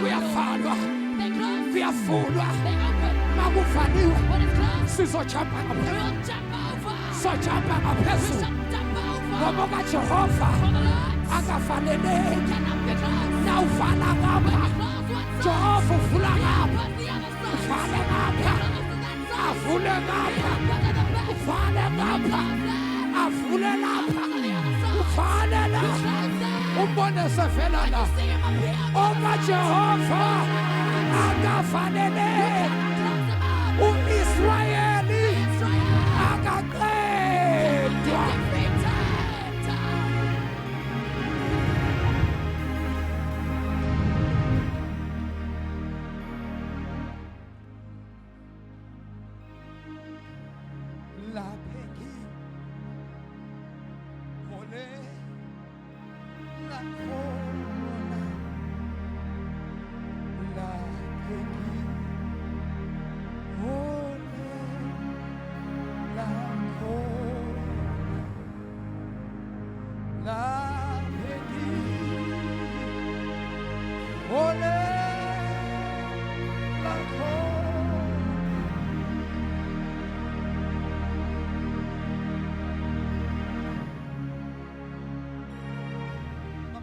We are follower. They close. We are follower. They open. Magufaniwe. When it's closed, Sizochapa we'll jump over. sochapa We ngaphezulu. shall jump over. Ngoba kaJehova For the Lord akafaneleki. cannot be closed. Na uvala When ngapha. you close one side, Jehova uvula ngapha. but the other side. Uvale ngapha. Close to that side. Avule ngapha. Go to the back. Uvale ngapha. Avule lapha. Uvale la. Umbone sefela la. See him up here. Oma Jehova akafaneleki. U-Israyeli akaqedwa. Laphengi hole lakhona laphengi hole lakhona laphengi hole lakhona.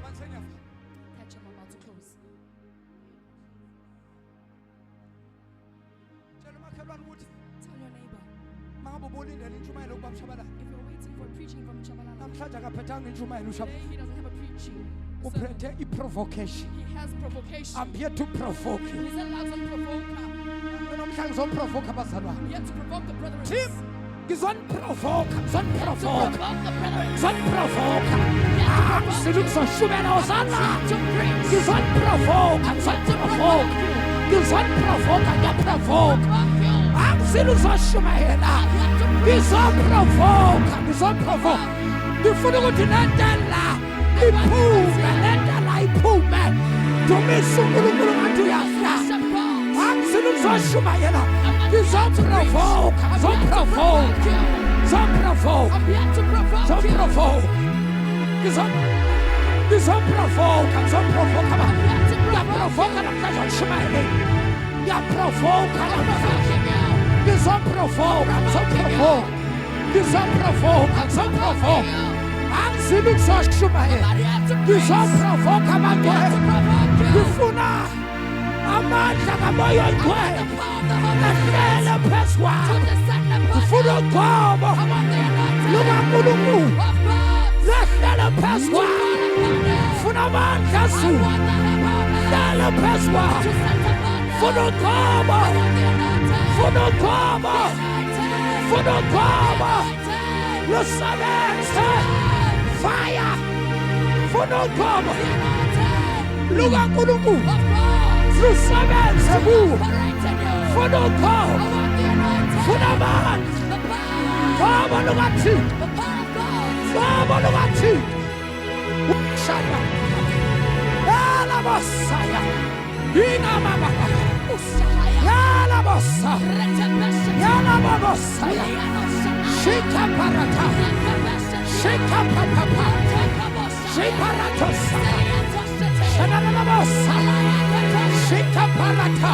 Catch him, I'm about to close. Tell umakhelwane ukuthi Tell your neighbor, mangabe ubulindele intshumayelo ukuba mshabalala if you're waiting for preaching from Chabalala, namhlanje akaphethanga intshumayelo today ushabalala he doesn't have a preaching. So uphethe i-provocation. he has provocation. I'm here to provoke you. He's a loud provoker. Namhlanje ngizomprovoke abazalwane. I'm here to provoke the brethren. Tim, ngizoniprovoke, To ngizoniprovoke, provoke the brethren. ngizoniprovoke. Angizile ukuzoshumela uzala. To preach. Ngizoniprovoke, ngizoniprovoke. Ngizoniprovoke, ngiyaprovoke. Provoke you. Angizile ukuzoshumayela. Ngizoniprovoke, ngizoniprovoke. Ngifuna ukuthi lentela iphume, lentela iphume. Dumisa uNkulunkulu ngathi uyafla. Angizile ukuzoshumayela. Ngizoniprovoke, ngizoniprovoke. Ngizoniprovoke. I'm here to provoke you. Ngizoniprovoke. Ngizoniprovoke, ngizoniprovoke. Ngiyaprovoka namhlanje ngishayele. Ngiyaprovoka namhlanje. Ngizoniprovoka, ngizoniprovoka. Ngizoniprovoka, ngizoniprovoka. Angizile ukuzoshumayela. Ngizoniprovoka abantwana. Ngifuna amandla kamoya oyingcwele. Ahlele phezu kwami. Ngifuna ugcobo lukaNkulunkulu. Lehlele phezu kwami. Ngifuna amandla azulu. Lehlele phezu kwami. Ngifuna ugcobo. Ngifuna ugcobo. Ngifuna ugcobo. Lusebenze. Fire. Ngifuna ugcobo lukaNkulunkulu. Lusebenze kuwo. Ngifuna ugcobo. Ngifuna amandla. Ugcobo lukaThixo. Ugcobo lukaThixo. Ushaya. Yala basaya. Yala basaya. Yala basaya. Shika parata. Shika papa. Shiparatosa. Shanana basaya. Shika parata.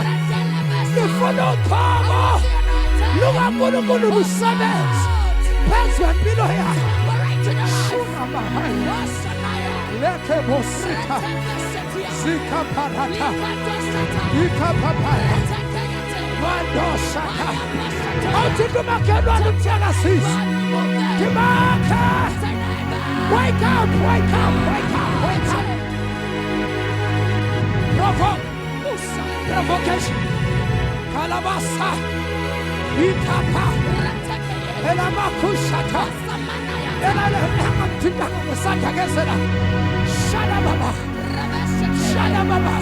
Ngifuna ugcobo lukaNkulunkulu lusebenze phezu kwempilo yakho. Shuna mahaya. Leke bosita. Zika parata. Ika papaya. Mandosaka. Awuthi umakhelwane umthakasisi. Ngimaka. Wake up, wake up, wake up, wake up. Provoke. Provocation. Kalabasa. Ikapa. Elamakushata. Elalehamtindanga ngesandla ngezela. Shada baba. Shada baba.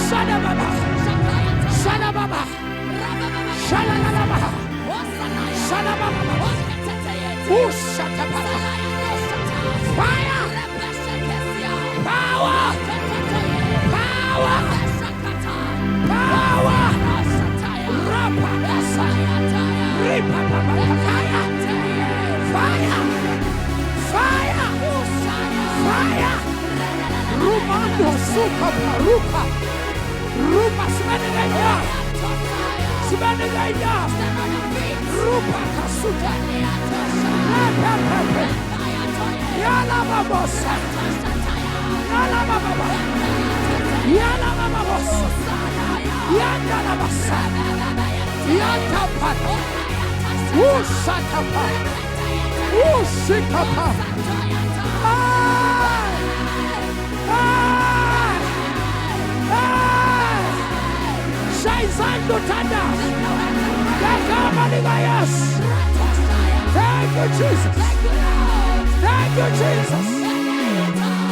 Shada baba. Shada baba. Shada baba. Fire! Power! Power! Power! Fire! Fire! Fire! Rumando suka parupa. Rupa sebenarnya. Sebenarnya. Rupa kasuta. Yala babosa. Yala bababa. Yala babosa. Yala basa. Yata pata. Usatapa. Usikapa. Shaizando Tanda. Thank you, Jesus. Thank you, Jesus.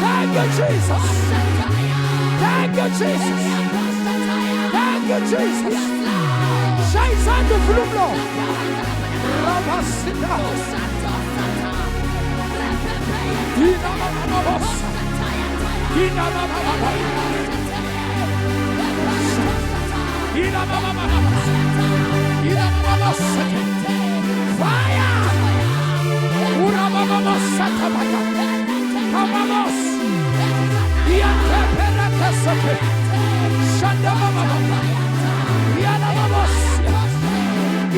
Thank you, Jesus. Thank you, Jesus. Thank you, Jesus. Shaizando Flumlo. Rabasita. Ina Babosa. Ina Baba. Ina Baba. Ina Baba. Fire! Ura Baba Satabaya. Kamamos. Yate Perakasake. Shanda Baba. Yana Babos.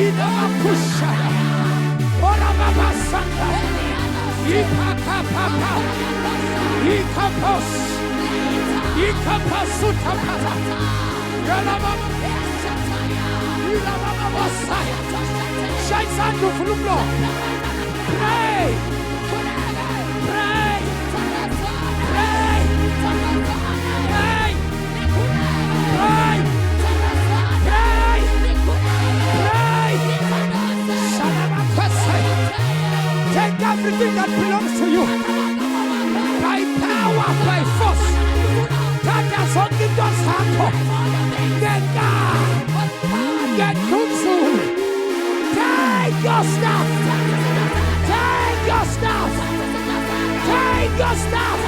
Ina Makushaya. Ora Baba Santa. Ipaka Papa. Ikapos. Ikapasuta Papa. Yana Baba. Ina Baba Saya. Shaizando Flumlo. Pray. Pray. Pray. Pray. Pray. Pray. Pray. Shalamakwasai. Take everything that belongs to you. By power, by force. God has only done something. Get God. Get consumed. Take your stuff. Take your stuff. Take your stuff.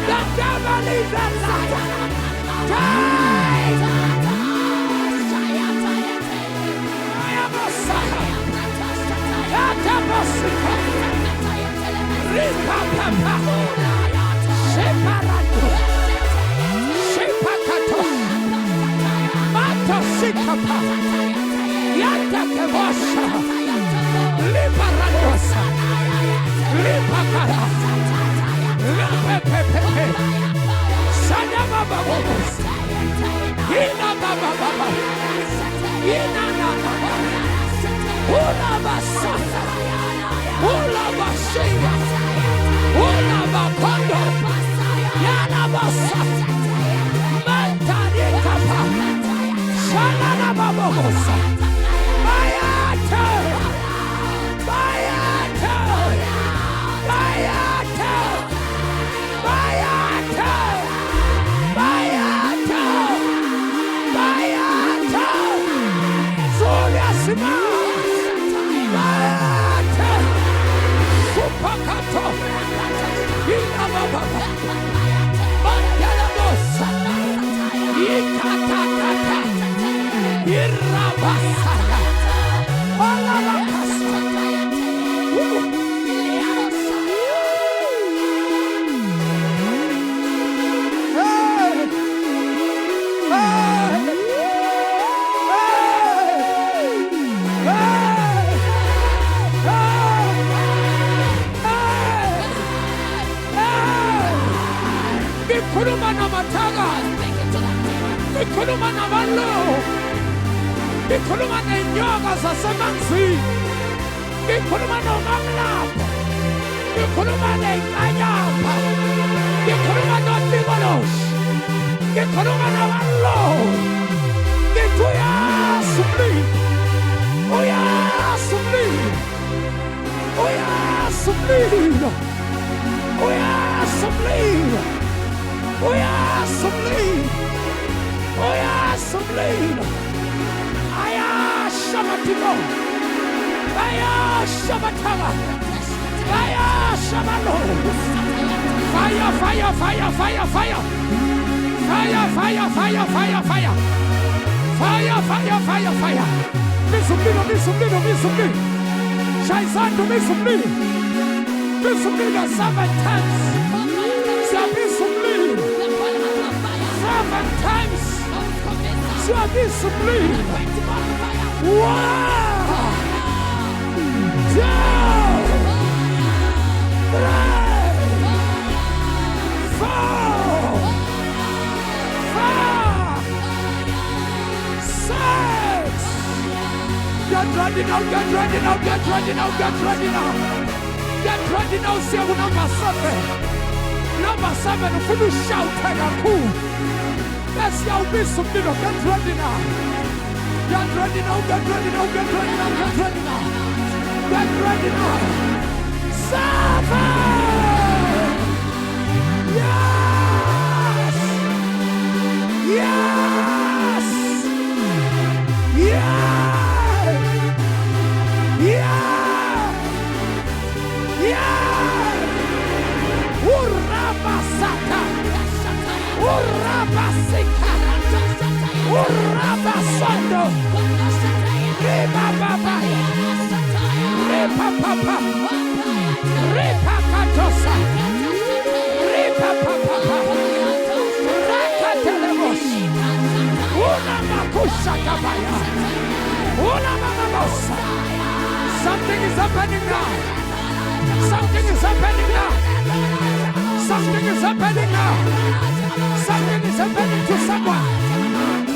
The devil is a liar. Take. I am a sucker. I am a sucker. Ripa papa. Separado. Sepakato. Mato sikapa. Yanta kebosha. Liberadosa. Libakara. Lipepepepe. Sadama babos. Ina baba baba. Ina na baba. Ula basaka. Ula bashiya. Ula bakondo. Yana basaka. Mantari kapa. Shalana babosa. Bayata. Bayata. Bayata. Bayata. Bayata. Bayata. Zulia Sima. Bayata. Supakato. Ina baba. Bayala bosa. Ikatakata. Irabasaka. Olabakasa. Kurumana mataga. Kurumana vallo. Kurumana nyoga sasamansi. Kurumana mamla. Kurumana ayapa. Kurumana tibolos. Kurumana vallo. Kuya subli. Kuya subli. Kuya subli. Kuya subli. We are sublime. We are sublime. I am Shamatino. Fire, Shabatala. Fire, Shabalo. Fire, fire, fire, fire, fire. Fire, fire, fire, fire, fire. Fire, fire, fire, fire. Misumlilo. Shaizando, misumlilo. Misumlilo 7 times. Misumlilo 7 times. Misumlilo. 1, 2, 3, 4, 5, 6. Get ready now, get ready now, get ready now, get ready now. Get ready now, say number 7. Number 7, if you shout, take a cool. Let's go, be something, get ready now. Get ready now, get ready now, get ready now, get ready now. Get ready now. 7! Yes! Yes! Yes! Yes! Yes! Urabasaka! Urabasika! Urabasondo! Riba baba! Ripa papa! Ripa katosa! Ripa papa! Rakatelemos! Una makusha kabaya! Una mamamosa! Something is happening now! Something is happening now! Something is happening now! Something is happening to someone!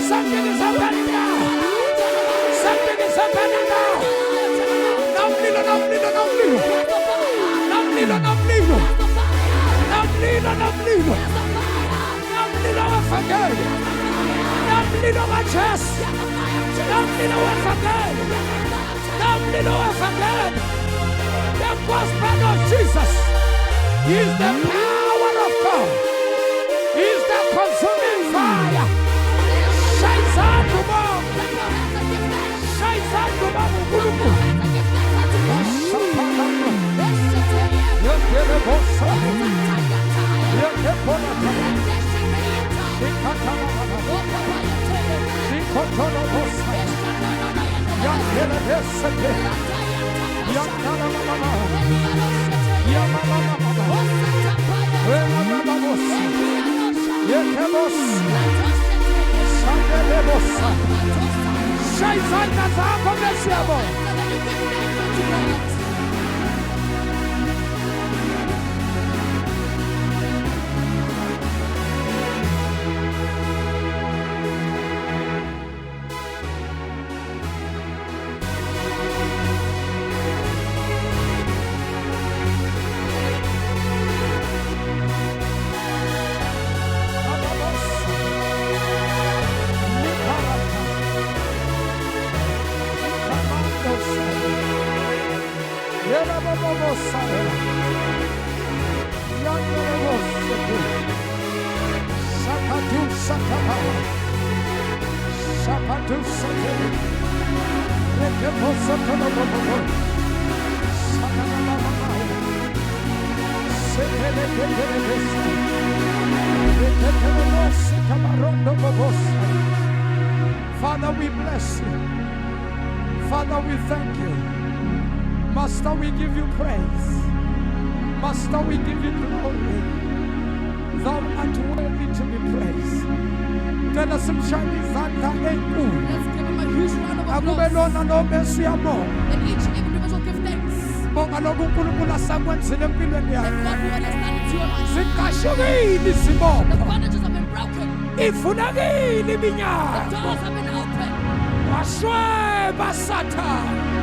Something is happening now! Something is happening now! Não lido! Evangelho! Não lido a chest! Não lido o Evangelho! Não lido o Evangelho! The gospel of Jesus is the power of God. Is the consuming fire. Shines on the bomb. Shines on the bomb. Father, we bless you. Father, we thank you. Master, we give you praise. Master, we give you glory. Thou art worthy to be praised. Let us give him a huge round of applause. And each individual give thanks. That God who understands into your life. The bandages have been broken. The doors have been opened. You have failed.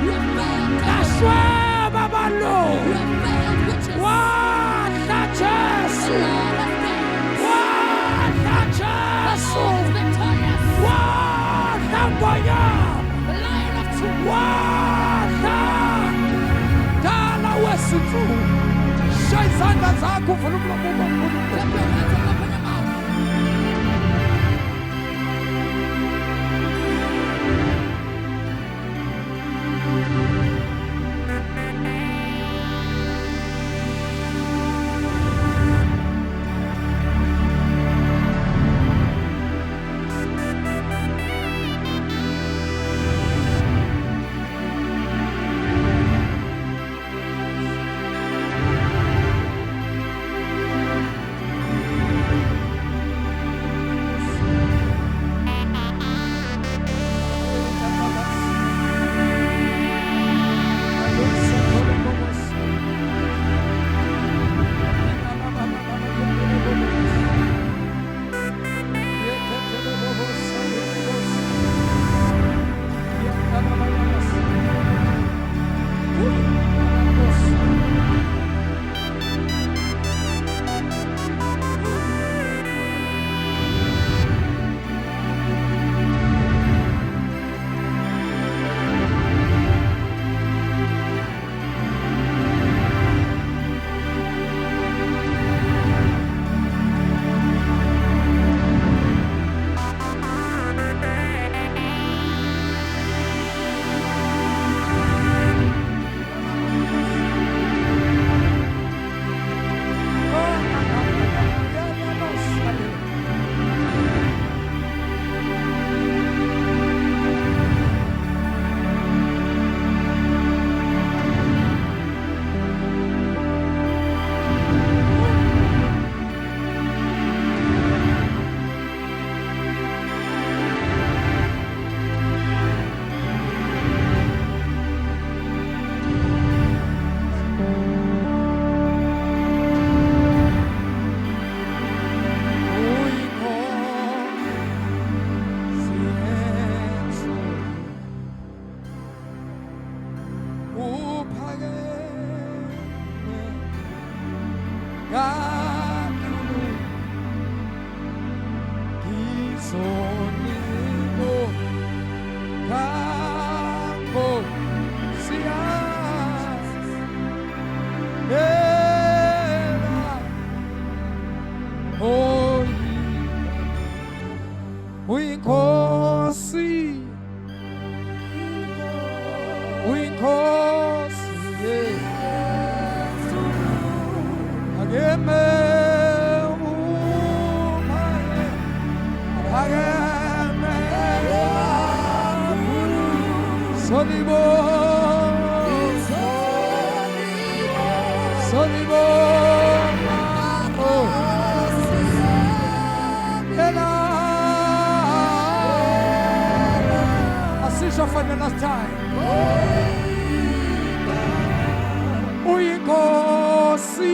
You have failed witches. The Lord has failed. The Lion of truth. Clap your hands and open your mouth. uyinkosi akeme for the last time. Uyinkosi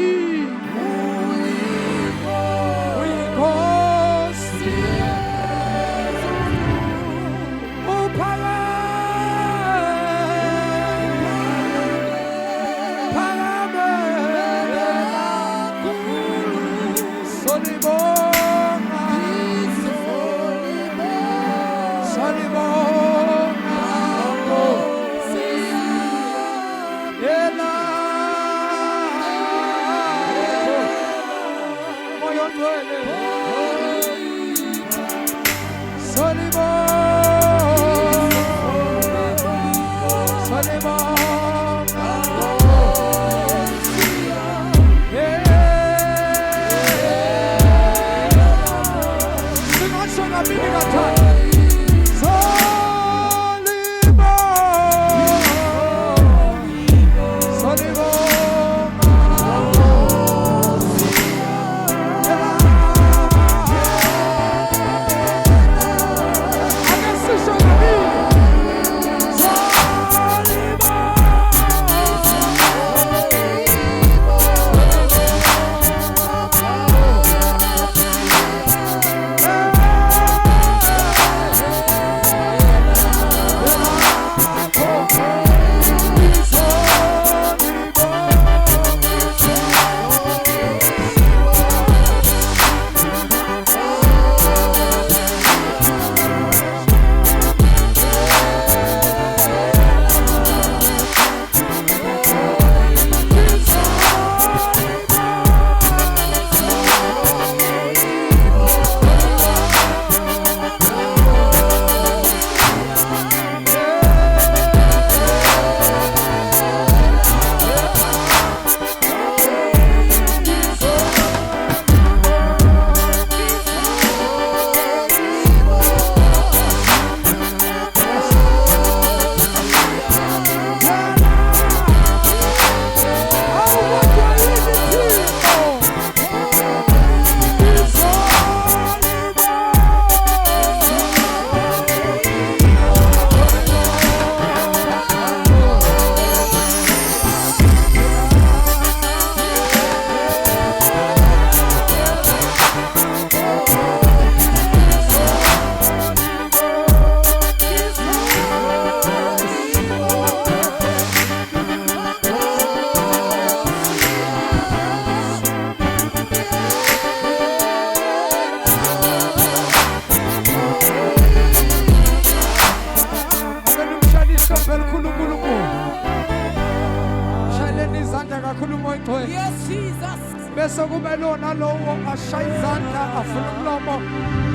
Yes, Jesus. Bese kube lona lowo ashaya izandla avula umlomo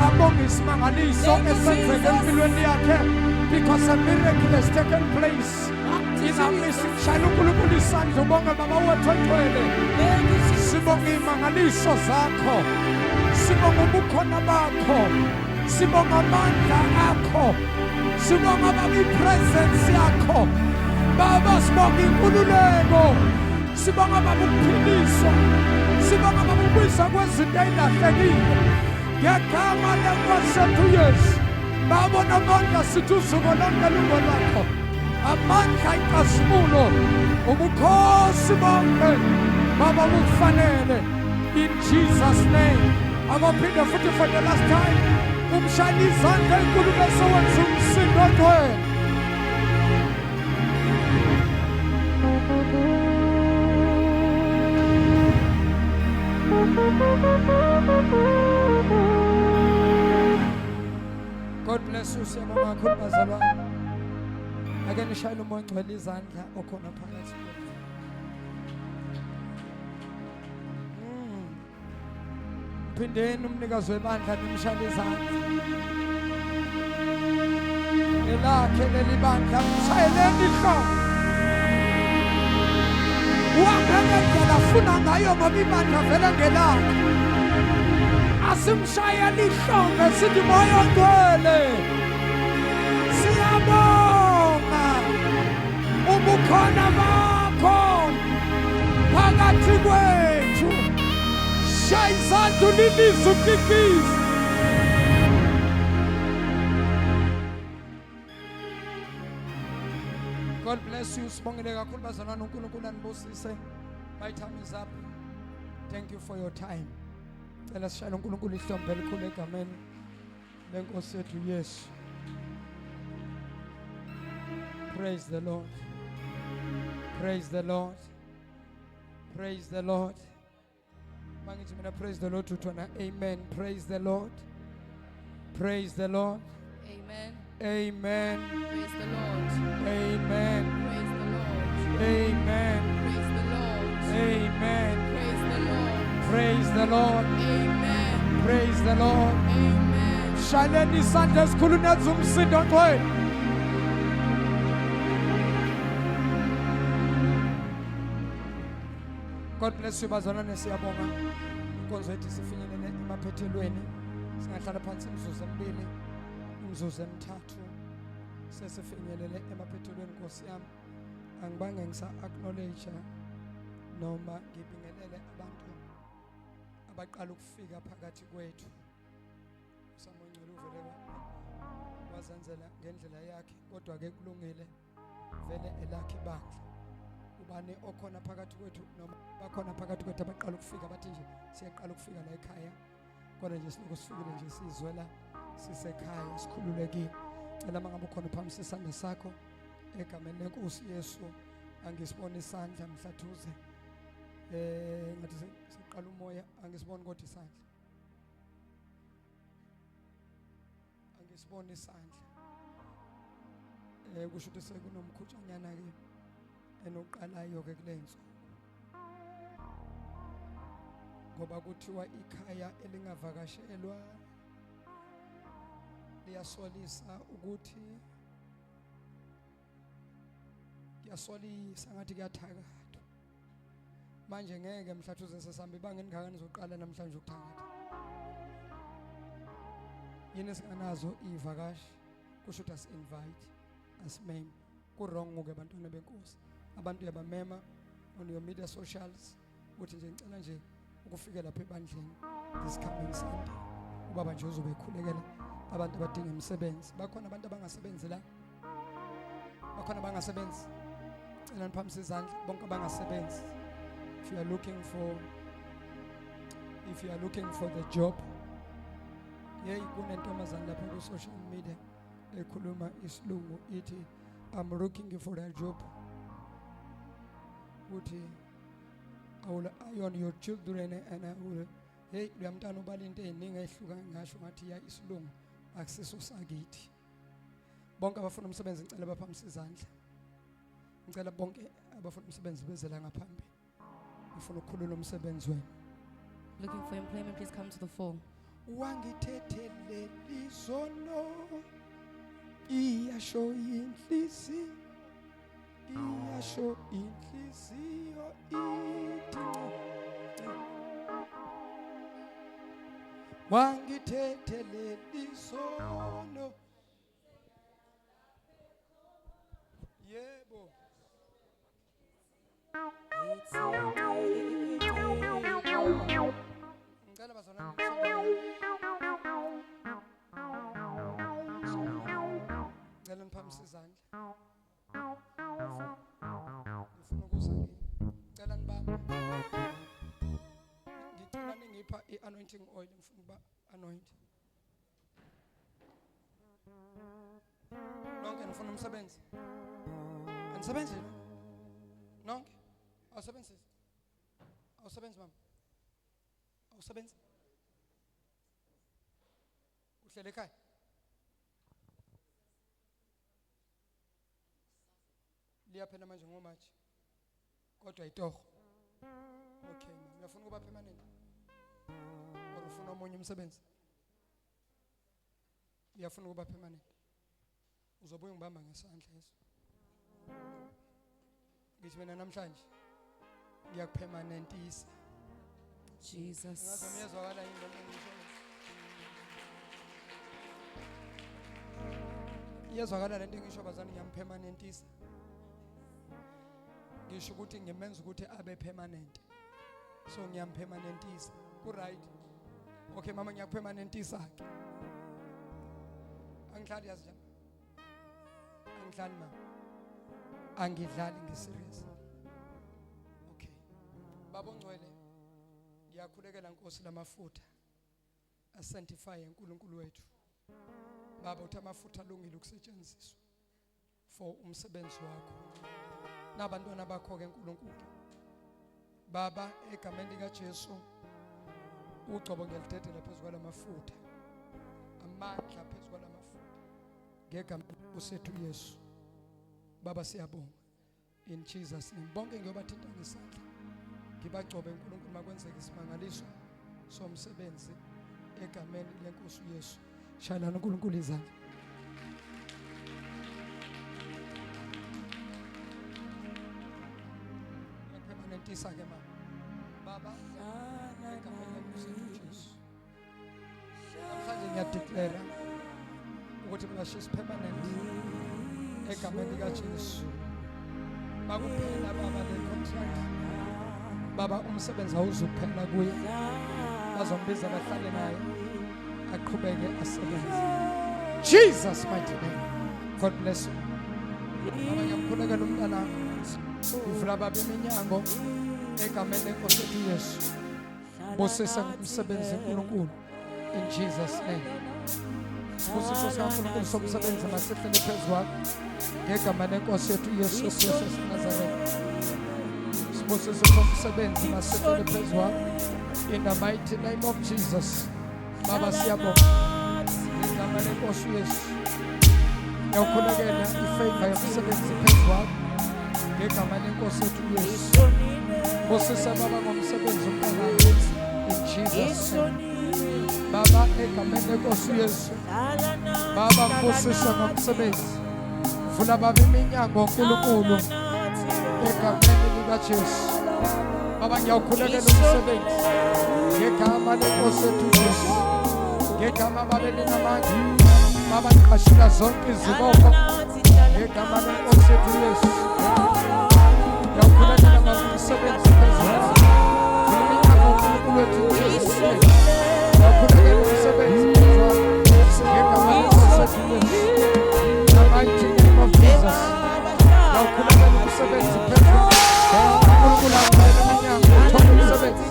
abonga isimangaliso esenzeke empilweni yakhe, because a miracle has taken place. Shayela uNkulunkulu isandla ubonge baba wethu ogcwele. Sibonga imangaliso zakho, sibonga ubukhona bakho, sibonga amandla akho, sibonga baba ipresence yakho. Baba sibonga inkululeko, sibonga baba ukuphiliswa, sibonga baba ukubuyisa kwezinto ey'lahlekile ngegama lenkosi yethu Yesu. Babona amandla sithi usuku lonke lungo lwakho, amandla inkazimulo, ubukhosi bonke baba bukufanele, in Jesus name. Akophinde futhi for the last time umshayela izandla enkulu bese wenza umsindo ogcwele. God bless you, siyabonga kakhulu bazalwane. Ake nishayele umoya ogcwele izandla okhona phakathi. Phindeni umnikazi webandla nimshaya izandla. Elakhe leli bandla mshayeleni ihlobo. Wangendlela afuna ngayo ngoba ibandla vele ngelakhe. Asimshayela ihlombe sithi moya ngcwele. Siyabonga ubukhona bakho phakathi kwethu. Shaya izandla ulilise ukikize. God bless you. Sibongile kakhulu bazalwane uNkulunkulu anibusise. My time is up. Thank you for your time. Cela sishayele uNkulunkulu ihlombe elikhulu egameni lenkosi yethu Yesu. Praise the Lord. Praise the Lord. Praise the Lord. Mangithi mina praise the Lord uthona amen. Praise the Lord. Praise the Lord. Amen. Amen. Praise the Lord. Amen. Praise the Lord. Amen. Praise the Lord. Amen. Praise the Lord. Praise the Lord. Amen. Praise the Lord. Amen. Shayeleni isandla esikhulu nenza umsindo ngcwele. God bless you bazalwane, siyabonga inkonzo yethu sifinyelele emaphethelweni. Singahlala phansi imizuzu emibili, imizuzu emithathu sesifinyelele emaphethelweni. Nkosi yami, angibange ngisa acknowledge noma ngibingelele abantu abaqala ukufika phakathi kwethu. Usamongcwele uvele wazenzela ngendlela yakhe, kodwa ke kulungile vele elakhe ibandla. Ubani okhona phakathi kwethu noma bakhona phakathi kwethu abaqala ukufika bathi nje siyaqala ukufika la ekhaya, kodwa nje siloko sifikile nje sizwela sisekhaya sikhululekile. Cela mangabe ukhona phambi isandla sakho egameni lenkosi Yesu, angisibona isandla Mhlathuze. Ngathi siqala umoya, angisiboni kodwa isandla. Angisiboni isandla. Kusho ukuthi sekunomkhutshanyana ke enoqalayo ke kulenzo. Ngoba kuthiwa ikhaya elingavakashelwa liyasolisa, ukuthi kuyasolisa ngathi kuyathakatha. Manje ngeke Mhlathuze sesihamba ibanga elingakani zoqala namhlanje ukuthakatha. Yini singanazo ivakashi, kusho ukuthi as-invite, as-meme. Kurong ke abantwana benkosi. Abantu yabamema on your media socials uthi nje ngicela nje ukufika lapha ebandleni this coming Sunday. Ubaba nje uzobe ekhulekela abantu abadinga imisebenzi. Bakhona abantu abangasebenzi la, bakhona abangasebenzi. Cela niphamise izandla bonke abangasebenzi. If you are looking for the job, kunentombazana lapha ku social media ekhuluma isilungu ithi I'm looking for a job. Uthi I will iron your children and I will, hey, uyamntana ubala into eziningi ehluka ngasho ngathi ya isilungu akusiso sakithi. Bonke abafuna umsebenzi ngicela baphamise izandla. Ngicela bonke abafuna umsebenzi bezela ngaphambili. Ngifuna ukukhulula umsebenzi wenu. Looking for employment, please come to the fore. Wangithethelele izono iyasho inhliziyo, iyasho inhliziyo ithi wangithethelele izono. Yebo. Ngicela bazalwane ngicela niphamise izandla. Ngifuna ukuza kini. Ngicela nibambe. Ngicela ningipha i-anointing oil, ngifuna ukuba anoint. Nonke nifuna umsebenzi? Anisebenzi lo? Nonke? Awusebenzi? Awusebenzi mama? Awusebenzi? Uhlele ekhaya? Liyaphela manje ngoMatshi. Kodwa itoho. Okay, uyafuna ukuba permanent? Or ufuna omunye umsebenzi ngiyafuna ukuba permanent uzobuya ngibamba ngesandla leso ngithi mina namhlanje ngiyakupermanentisa Jesus. ngazomyezwakala yini lo ngisho iyezwakala lento ngisho bazana ngiyampermanentisa ngisho ukuthi ngimenza ukuthi abe permanent so ngiyampermanentisa ku right okay mama ngiyakupermanentisa ke angihlali yazi njani angihlali mama angidlali ngiserious okay baba ongcwele ngiyakhulekela Nkosi lamafutha asanctify uNkulunkulu wethu baba uthi amafutha alungile ukusetshenziswa for umsebenzi wakho nabantwana bakho ke uNkulunkulu baba egameni lika Jesu ugcobo ngelidedela phezulu kwalamafutha amandla phezulu kwalamafutha ngegameni usethu Yesu baba siyabonga in Jesus name bonke ngiyobathinta ngesandla ngibagcobe uNkulunkulu makwenzeke isimangaliso somsebenzi egameni lenkosi uYesu shayana uNkulunkulu izandla permanentisa ke mama baba egameni lenkosi uYesu namhlanje ngiyadeclare ukuthi mina she's permanent egameni lika Jesu bakuphela baba le contract baba umsebenzi awuzuphela kuye bazombiza bahlale naye aqhubeke asebenze Jesus mighty name God bless you baba ngiyamkhulekela umntana ivula baba iminyango egameni lenkosi uYesu bosesa umsebenzi uNkulunkulu in Jesus name bosesa uNkulunkulu somsebenzi masehlele phezulu ngegameni lenkosi yethu Yesu Kristu Nazareth bosesa umsebenzi masehlele phezulu in the mighty name of Jesus baba siyabonga ngegameni lenkosi Yesu ngiyakholakela ifavor yomsebenzi phezulu ngegameni lenkosi yethu Yesu bosesa baba ngomsebenzi umntana in Jesus name baba egameni lenkosi Yesu baba bosesa ngomsebenzi vula baba iminyango uNkulunkulu egameni lika Jesu baba ngiyakholakela umsebenzi ngegama lenkosi yethu Yesu ngegama baba linamandla baba ngiqashula zonke izibopho ngegama lenkosi yethu Yesu ngiyakholakela ngomsebenzi phezulu iminyango uNkulunkulu wethu Yesu ngiyakholakela umsebenzi phezulu ngegama lenkosi yethu Yesu the mighty name of Jesus ngiyakholakela umsebenzi phezulu uNkulunkulu iminyango uthola umsebenzi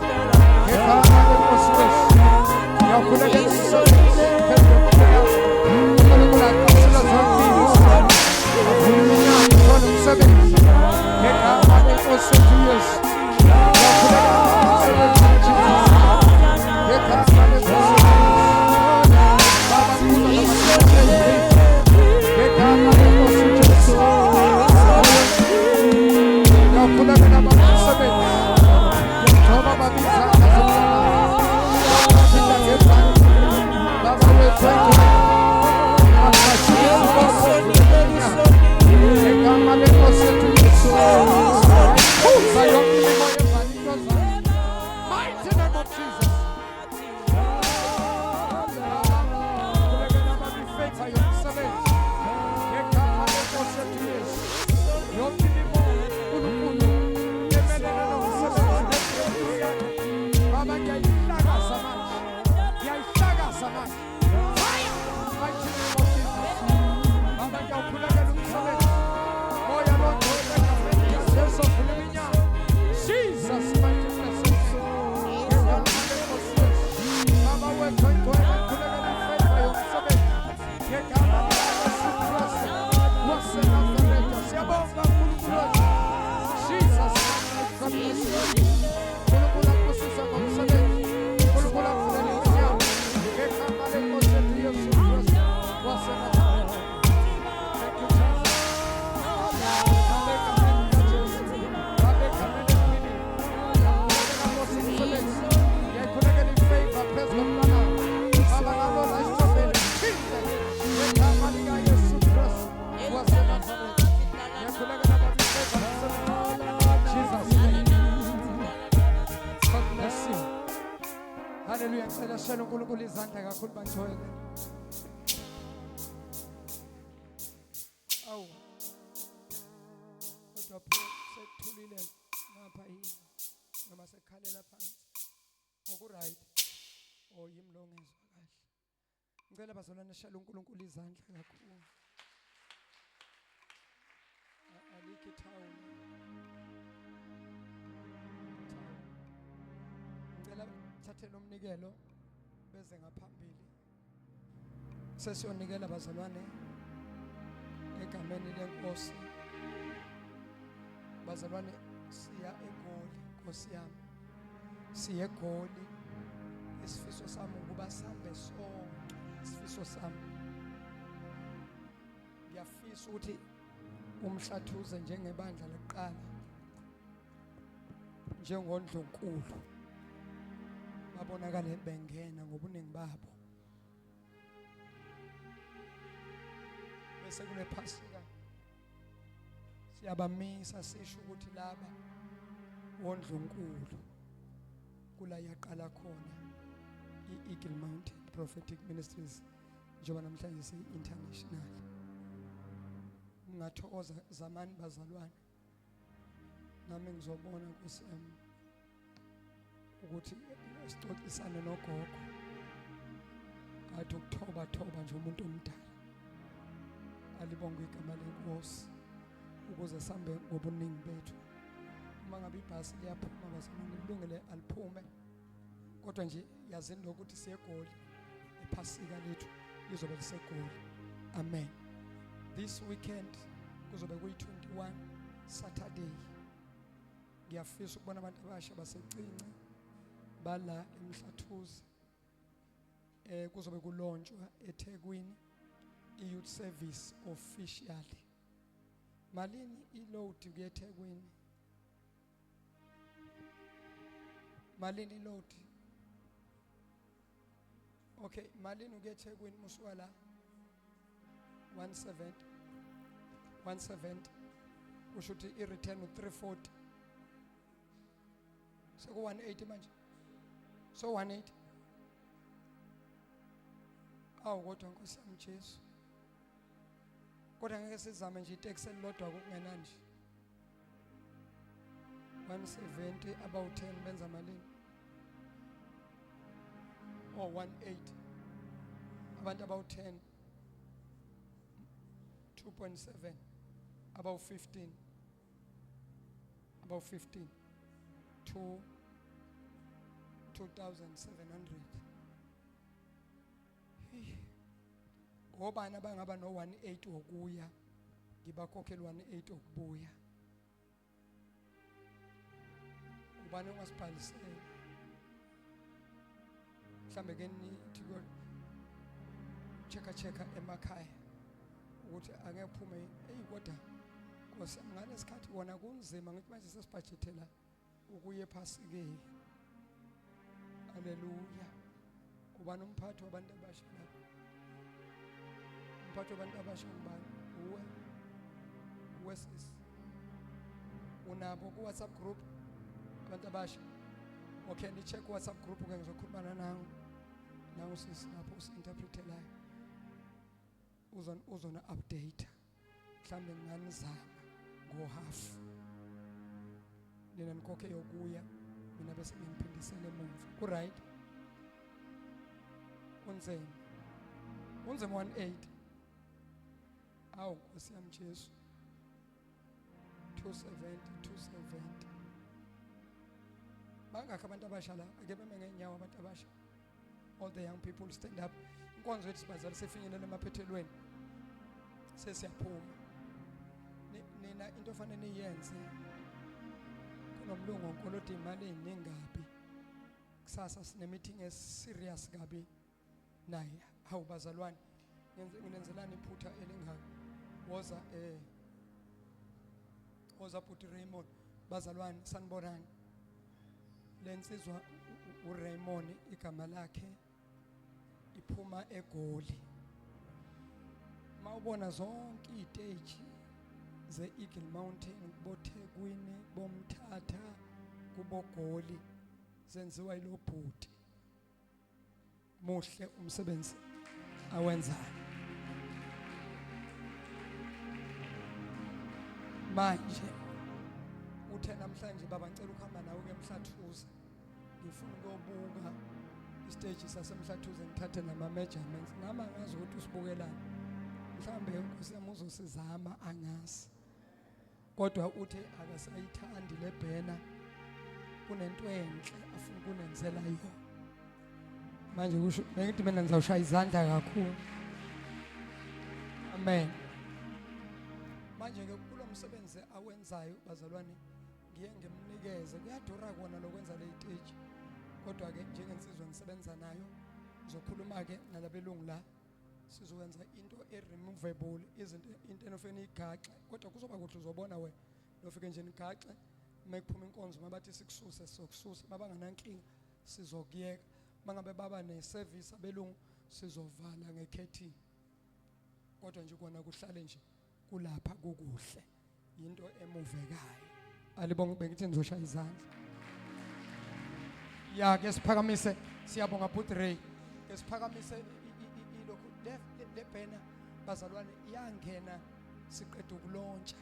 ngegama lenkosi Yesu ngiyakholakela umsebenzi phezulu uNkulunkulu aqashula zonke izibopho iminyango uthola umsebenzi ngegama lenkosi yethu Yesu Fire! Haleluya, ngicela sishele uNkulunkulu izandla kakhulu bangcwele. Awu. Kodwa sekuthulile ngapha yini noma sekhalela phansi. Okuright. Oh yimlongezwa kahle. Ngicela bazalwane sishele uNkulunkulu izandla kakhulu. Alikho ithawula. Ngicela thathe nomnikelo beze ngaphambili. Sesiyonikela bazalwane egameni lenkosi. Bazalwane siya eGoli, Nkosi yami. Siya eGoli. Isifiso sami ukuba sambe sonke. Isifiso sami. Ngiyafisa ukuthi umhlathuze njengebandla lokuqala. Njengondlunkulu. Babonakala bengena ngobuningi babo. Bese kule Phasika siyabamisa sisho ukuthi laba wondlunkulu kula yaqala khona iEagle Mountain Prophetic Ministries njengoba namhlanje siyi-international. Ngingathokoza zamani bazalwane nami ngizobona Nkosi yami ukuthi sixoxisane nogogo athi ukuthoba nje umuntu omdala alibonge igama lenkosi ukuze sambe ngobuningi bethu. Uma ngabe ibhasi liyaphuma bazalwane kulungile aliphume kodwa nje yazini lokuthi siyeGoli ePhasika lethu lizobe liseGoli. Amen. This weekend kuzobe kuyi-21 Saturday. Ngiyafisa ukubona abantu abasha basecince bala eMhlathuze. Kuzobe kulonjwa eThekwini i-youth service officially. Malini i-load kuye eThekwini? Malini i-load? Okay, malini kuye eThekwini musuka la? 170 kusho ukuthi i-return u340 seku 180 manje so 180 awu kodwa Nkosi yami Jesu kodwa ngeke sizame nje itaxi elilodwa kokungena nje 170 about 10 benza malini oh 180 abantu about 10 2.7 about 15 to 2,700. Ngobani abangaba no 180 wokuya ngibakhokhela 180 okubuya. Ubani ongasibhalisela mhlambe ke nithi cheka emakhaya ukuthi angeke uphume kodwa Nkosi ngalesikhathi wona kunzima ngithi manje sesibhajethela ukuye ePhasikeni. Haleluya. Ubani umphathi wabantu abasha lapha? Umphathi wabantu abasha ngubani? Uwe sis. Unabo ku WhatsApp group abantu abasha? Okay, ni check WhatsApp group ke ngizokhulumana nawe sis lapho usinterpretelayo. Uzona update. Mhlambe nginganizama go half. Nina nikhokhe yokuya mina bese ngiphindisele emuva. Ku right? Unzema 180. Awu Nkosi yami Jesu. 270. Bangakho abantu abasha la ake beme ngenyawo abantu abasha. All the young people stand up. Inkonzo yethu sibazali sefinyelela emaphethelweni. Sesiyaphuma. Nina into ofanele niyenze kunomlungu onkolodi imali eziningabi kusasa sine meeting serious kabi naye hawu bazalwane ngenzelani iphutha elingaka woza bhuti Raymond bazalwane sanibonani lensizwa uRaymond igama lakhe iphuma eGoli. Mawubona zonke iziteji ze-Eagle Mountain muhle umsebenzi awenzayo. Manje uthe namhlanje baba ngicela ukuhamba nawe ke eMhlathuze. Ngifuna ukuyobuka istage saseMhlathuze ngithathe nama measurements. Nami angazi ukuthi usibukelana. Mhlambe Nkosi yami uzosizama angazi. Kodwa uthe akasayithandi le bhena. Kunento enhle afuna ukunenzela yona. Manje kusho bengithi mina ngizawushaya izandla kakhulu. Amen. Manje ke kulo msebenzi awenzayo bazalwane ngiye ngimnikeze kuyadura kona lokwenza le stage. Kodwa ke njengensizwa ngisebenza nayo ngizokhuluma ke nalabelungu la sizokwenza into removable izinto into enofeni igaxe kodwa kuzoba kuhle uzobona wena nofike nje nigaxe mekuphuma inkonzo mabathi sikususe sokususa babanganankinga sizokuyeka mangabe baba neservice abelungu sizovala ngecurtain kodwa nje kona kuhlale nje kulapha kukuhle into emuvekayo alibonga bengithi nizoshaya izandla ya ke siphakamise siyabonga Booth Ray ke siphakamise ilokhu le bhena bazalwane iyangena siqeda ukulontsha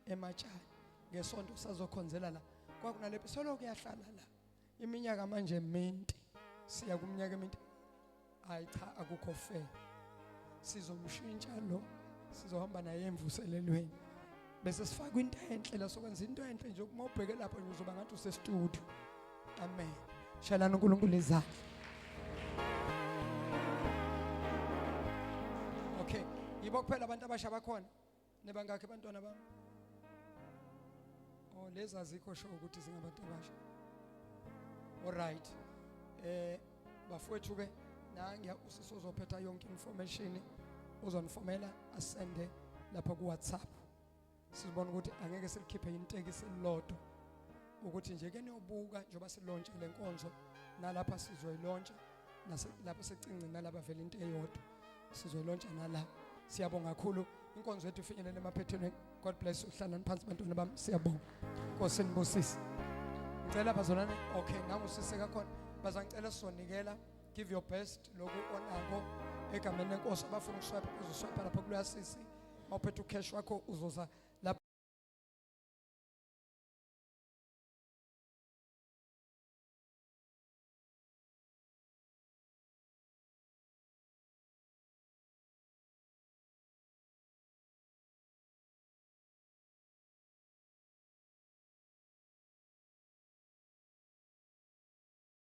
ematshani ngesonto sazokhonzela la kwakunale solo kuyahlala la iminyaka manje minti siya kuminyaka eminti hayi cha akukho fair sizomshintsha lo sizohamba naye emvuselelweni bese sifaka into enhle la sokwenza into enhle nje uma ubheke lapho nje uzoba ngathi use studio amen shalana uNkulunkulu izandla okay yibo kuphela abantu abasha bakhona nebangakhe abantwana bami oh lezi azikho sho ukuthi singabantu abasha alright bafowethu ke nangiya usizophetha yonke information uzonifomela asende lapha ku WhatsApp sizibona ukuthi angeke silikhiphe inteke silodwa ukuthi nje ke niyobuka njoba silontshe lenkonzo nalapha sizoyilontsha lapha secinci nalapha vele into eyodwa sizoyilontsha nala siyabonga kakhulu inkonzo yethu ifinyelele emaphethelweni God bless you hlala phansi bantwana bami siyabonga Nkosi nibusise ngicela bazalwane okay nangusise kakhona bazangicela sizonikela give your best lokhu onako egameni lenkosi abafuna ukuswapha uzoswapha lapha kuluyasisi mawuphethe ucash wakho uzoza